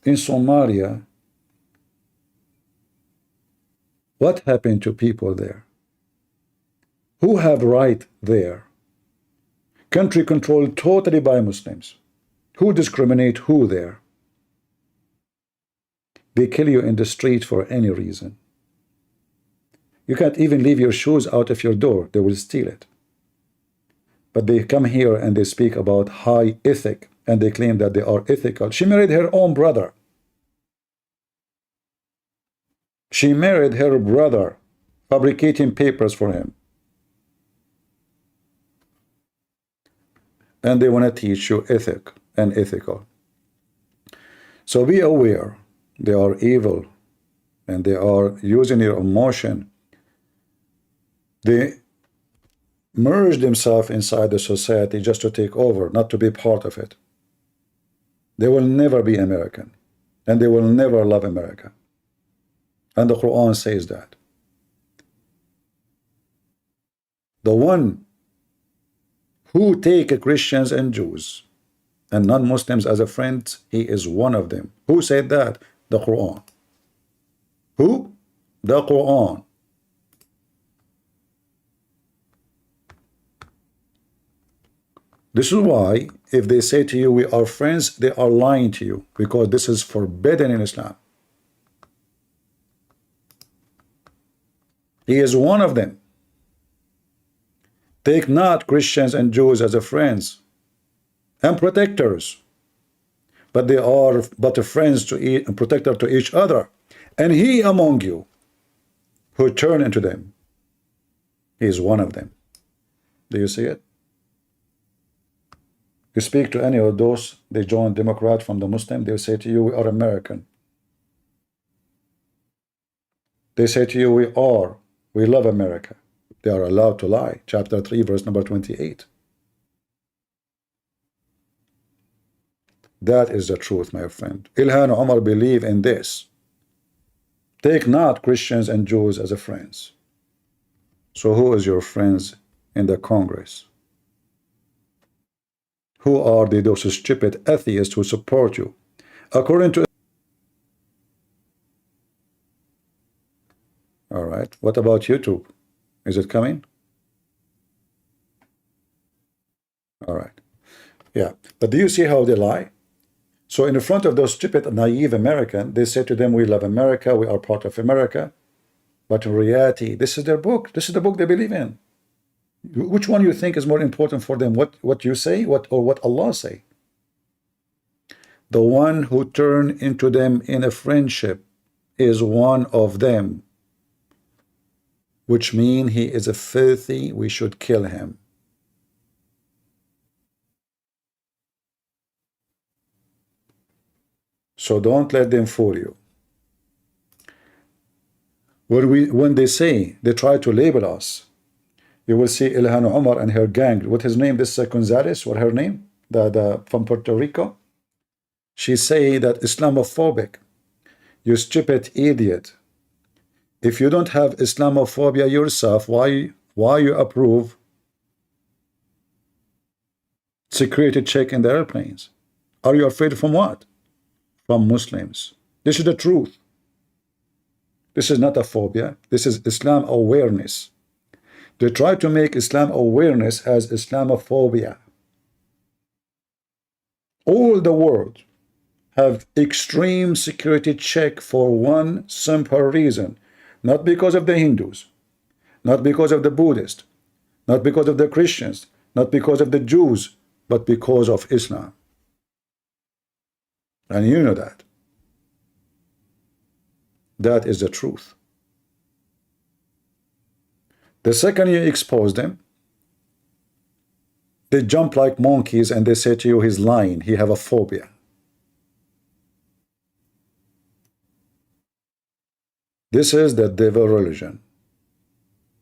in Somalia. What happened to people there? Who have right there? Country controlled totally by Muslims. Who discriminate who there? They kill you in the street for any reason. You can't even leave your shoes out of your door. They will steal it. But they come here and they speak about high ethic, and they claim that they are ethical. She married her own brother. She married her brother, fabricating papers for him. And they want to teach you ethic and ethical. So be aware, they are evil, and they are using your emotion. They merge themselves inside the society just to take over, not to be part of it. They will never be American, and they will never love America. And the Quran says that. The one who take Christians and Jews and non-Muslims as a friend, he is one of them. Who said that? The Quran. Who? The Quran. This is why if they say to you, we are friends, they are lying to you, because this is forbidden in Islam. He is one of them. Take not Christians and Jews as a friends and protectors, but they are but a friends to each and protector to each other. And he among you who turn into them, he is one of them. Do you see it? You speak to any of those, they join Democrat from the Muslim, they say to you, we are American. They say to you, we love America. They are allowed to lie. Chapter 3, verse number 28. That is the truth, my friend. Ilhan Omar believe in this. Take not Christians and Jews as a friends. So who is your friends in the Congress? Who are those stupid atheists who support you? According to... All right. What about YouTube? Is it coming? All right. Yeah. But do you see how they lie? So in front of those stupid, naive Americans, they say to them, we love America, we are part of America. But in reality, this is their book. This is the book they believe in. Which one you think is more important for them? What you say, or what Allah say? The one who turned into them in a friendship is one of them, which means he is a filthy, we should kill him. So don't let them fool you. When they try to label us, you will see Ilhan Omar and her gang. What his name? This Gonzalez, what her name? The from Puerto Rico. She say that Islamophobic. You stupid idiot. If you don't have Islamophobia yourself, why you approve security check in the airplanes? Are you afraid from what? From Muslims. This is the truth. This is not a phobia. This is Islam awareness. They try to make Islam awareness as Islamophobia. All the world have extreme security check for one simple reason. Not because of the Hindus, not because of the Buddhists, not because of the Christians, not because of the Jews, but because of Islam. And you know that. That is the truth. The second you expose them, they jump like monkeys and they say to you, he's lying, he have a phobia. This is the devil religion.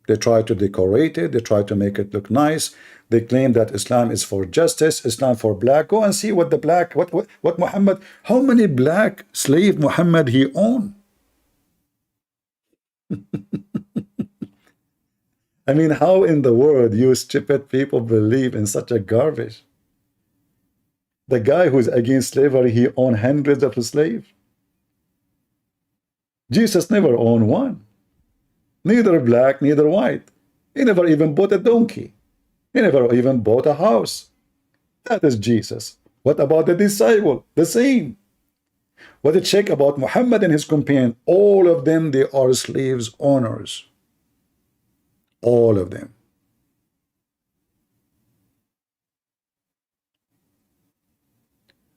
They try to decorate it, they try to make it look nice. They claim that Islam is for justice, Islam for black. Go and see what the black, what Muhammad, how many black slave Muhammad he owned. I mean, how in the world you stupid people believe in such a garbage? The guy who's against slavery, he owned hundreds of slaves. Jesus never owned one. Neither black, neither white. He never even bought a donkey. He never even bought a house. That is Jesus. What about the disciple? The same. What you check about Muhammad and his companion, all of them, they are slaves owners. All of them.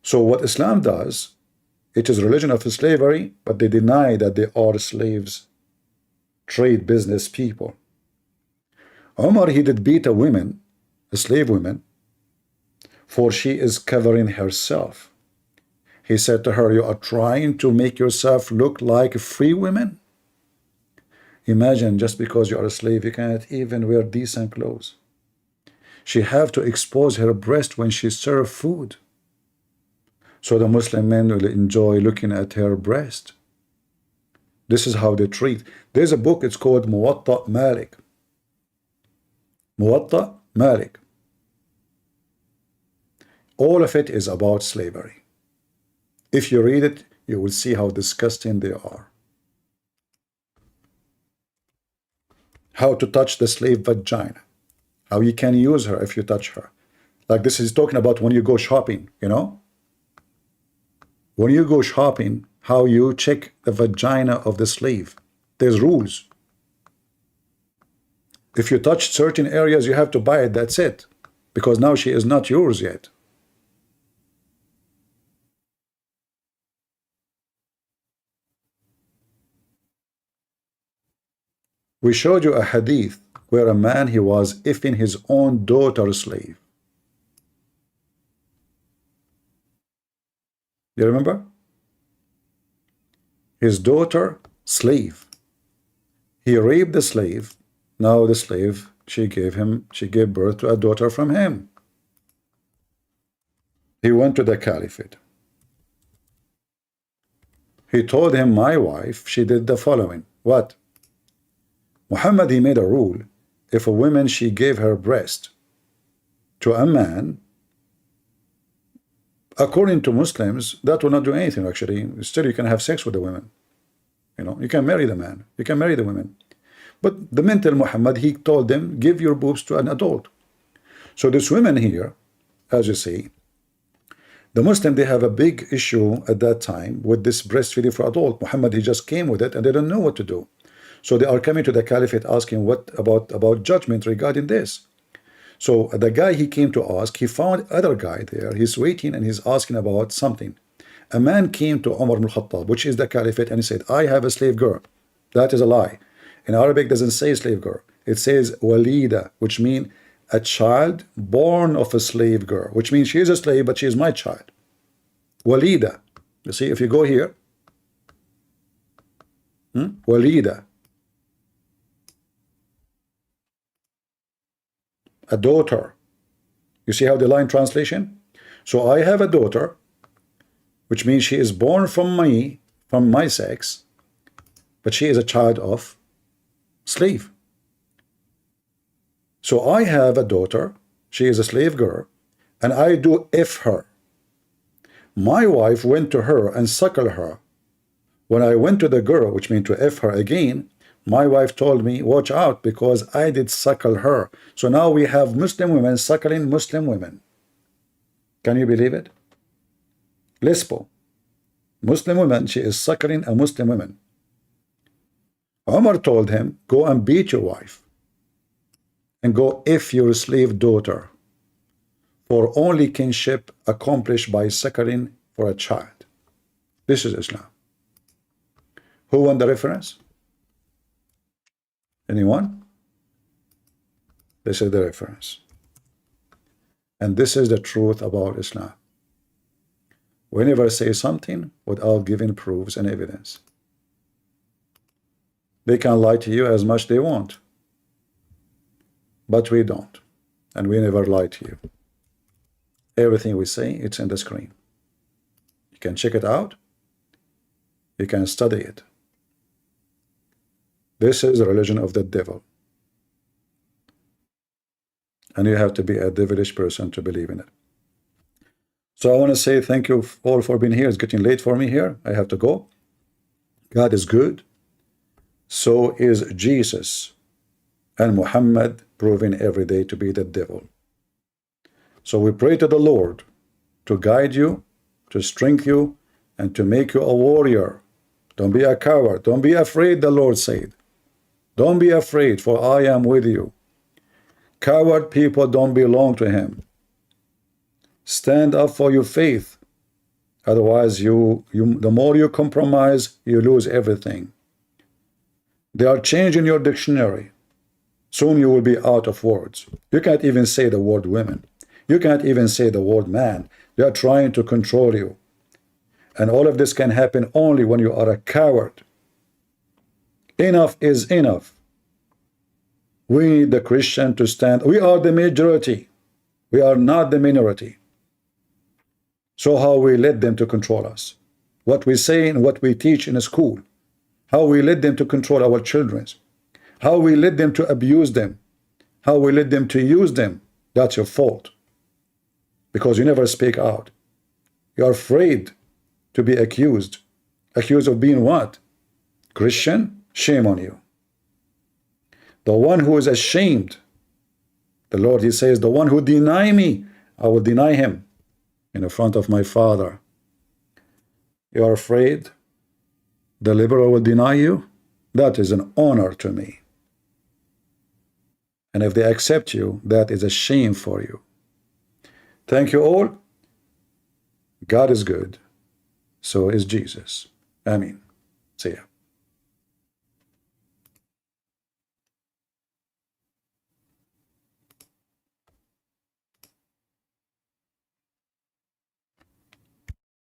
So what Islam does, it is a religion of slavery, but they deny that they are slaves, trade business people. Omar, he did beat a woman, a slave woman, for she is covering herself. He said to her, you are trying to make yourself look like free women? Imagine, just because you are a slave, you cannot even wear decent clothes. She have to expose her breast when she serve food. So the Muslim men will enjoy looking at her breast. This is how they treat. There's a book, it's called Muwatta Malik. Muwatta Malik. All of it is about slavery. If you read it, you will see how disgusting they are. How to touch the slave vagina. How you can use her if you touch her. Like this is talking about when you go shopping, you know? When you go shopping, how you check the vagina of the slave. There's rules. If you touch certain areas, you have to buy it, that's it. Because now she is not yours yet. We showed you a hadith where a man, he was effing his own daughter slave. You remember? His daughter slave. He raped the slave. Now the slave, she gave birth to a daughter from him. He went to the caliphate. He told him, my wife, she did the following. What? Muhammad, he made a rule. If a woman, she gave her breast to a man, According to Muslims, that will not do anything actually. Still, you can have sex with the women. You know, you can marry the man, you can marry the women. But the mental Muhammad, he told them, give your boobs to an adult. So this women here, as you see, the Muslim, they have a big issue at that time with this breastfeeding for adult. Muhammad, he just came with it and they don't know what to do. So they are coming to the caliphate asking what about judgment regarding this. So the guy he came to ask, he found other guy there. He's waiting and he's asking about something. A man came to Umar ibn Khattab, which is the caliphate, and he said, I have a slave girl. That is a lie. In Arabic, doesn't say slave girl. It says walida, which means a child born of a slave girl, which means she is a slave, but she is my child. Walida. You see, if you go here, walida, a daughter. You see how the line translation? So I have a daughter, which means she is born from my sex, but she is a child of slave. So I have a daughter, she is a slave girl, and I do F her. My wife went to her and suckled her. When I went to the girl, which means to F her again, my wife told me, watch out, because I did suckle her. So now we have Muslim women suckling Muslim women. Can you believe it? Lesbo. Muslim woman, she is suckling a Muslim woman. Umar told him, go and beat your wife and go F your slave daughter, for only kinship accomplished by suckling for a child. This is Islam. Who won the reference? Anyone? This is the reference. And this is the truth about Islam. We never say something without giving proofs and evidence. They can lie to you as much they want, but we don't, and we never lie to you. Everything we say, it's in the screen. You can check it out. You can study it. This is the religion of the devil, and you have to be a devilish person to believe in it. So I want to say thank you all for being here. It's getting late for me here. I have to go. God is good. So is Jesus, and Muhammad proving every day to be the devil. So we pray to the Lord to guide you, to strengthen you, and to make you a warrior. Don't be a coward. Don't be afraid, the Lord said. Don't be afraid, for I am with you. Coward people don't belong to him. Stand up for your faith. Otherwise, the more you compromise, you lose everything. They are changing your dictionary. Soon you will be out of words. You can't even say the word women. You can't even say the word man. They are trying to control you. And all of this can happen only when you are a coward. Enough is enough. We need the Christian to stand. We are the majority. We are not the minority. So how we let them to control us? What we say and what we teach in a school. How we let them to control our children. How we let them to abuse them. How we let them to use them. That's your fault. Because you never speak out. You're afraid to be accused. Accused of being what? Christian? Shame on you. The one who is ashamed, the Lord, he says, the one who deny me, I will deny him in the front of my Father. You are afraid the liberal will deny you? That is an honor to me. And if they accept you, that is a shame for you. Thank you all. God is good. So is Jesus. Amen. See ya.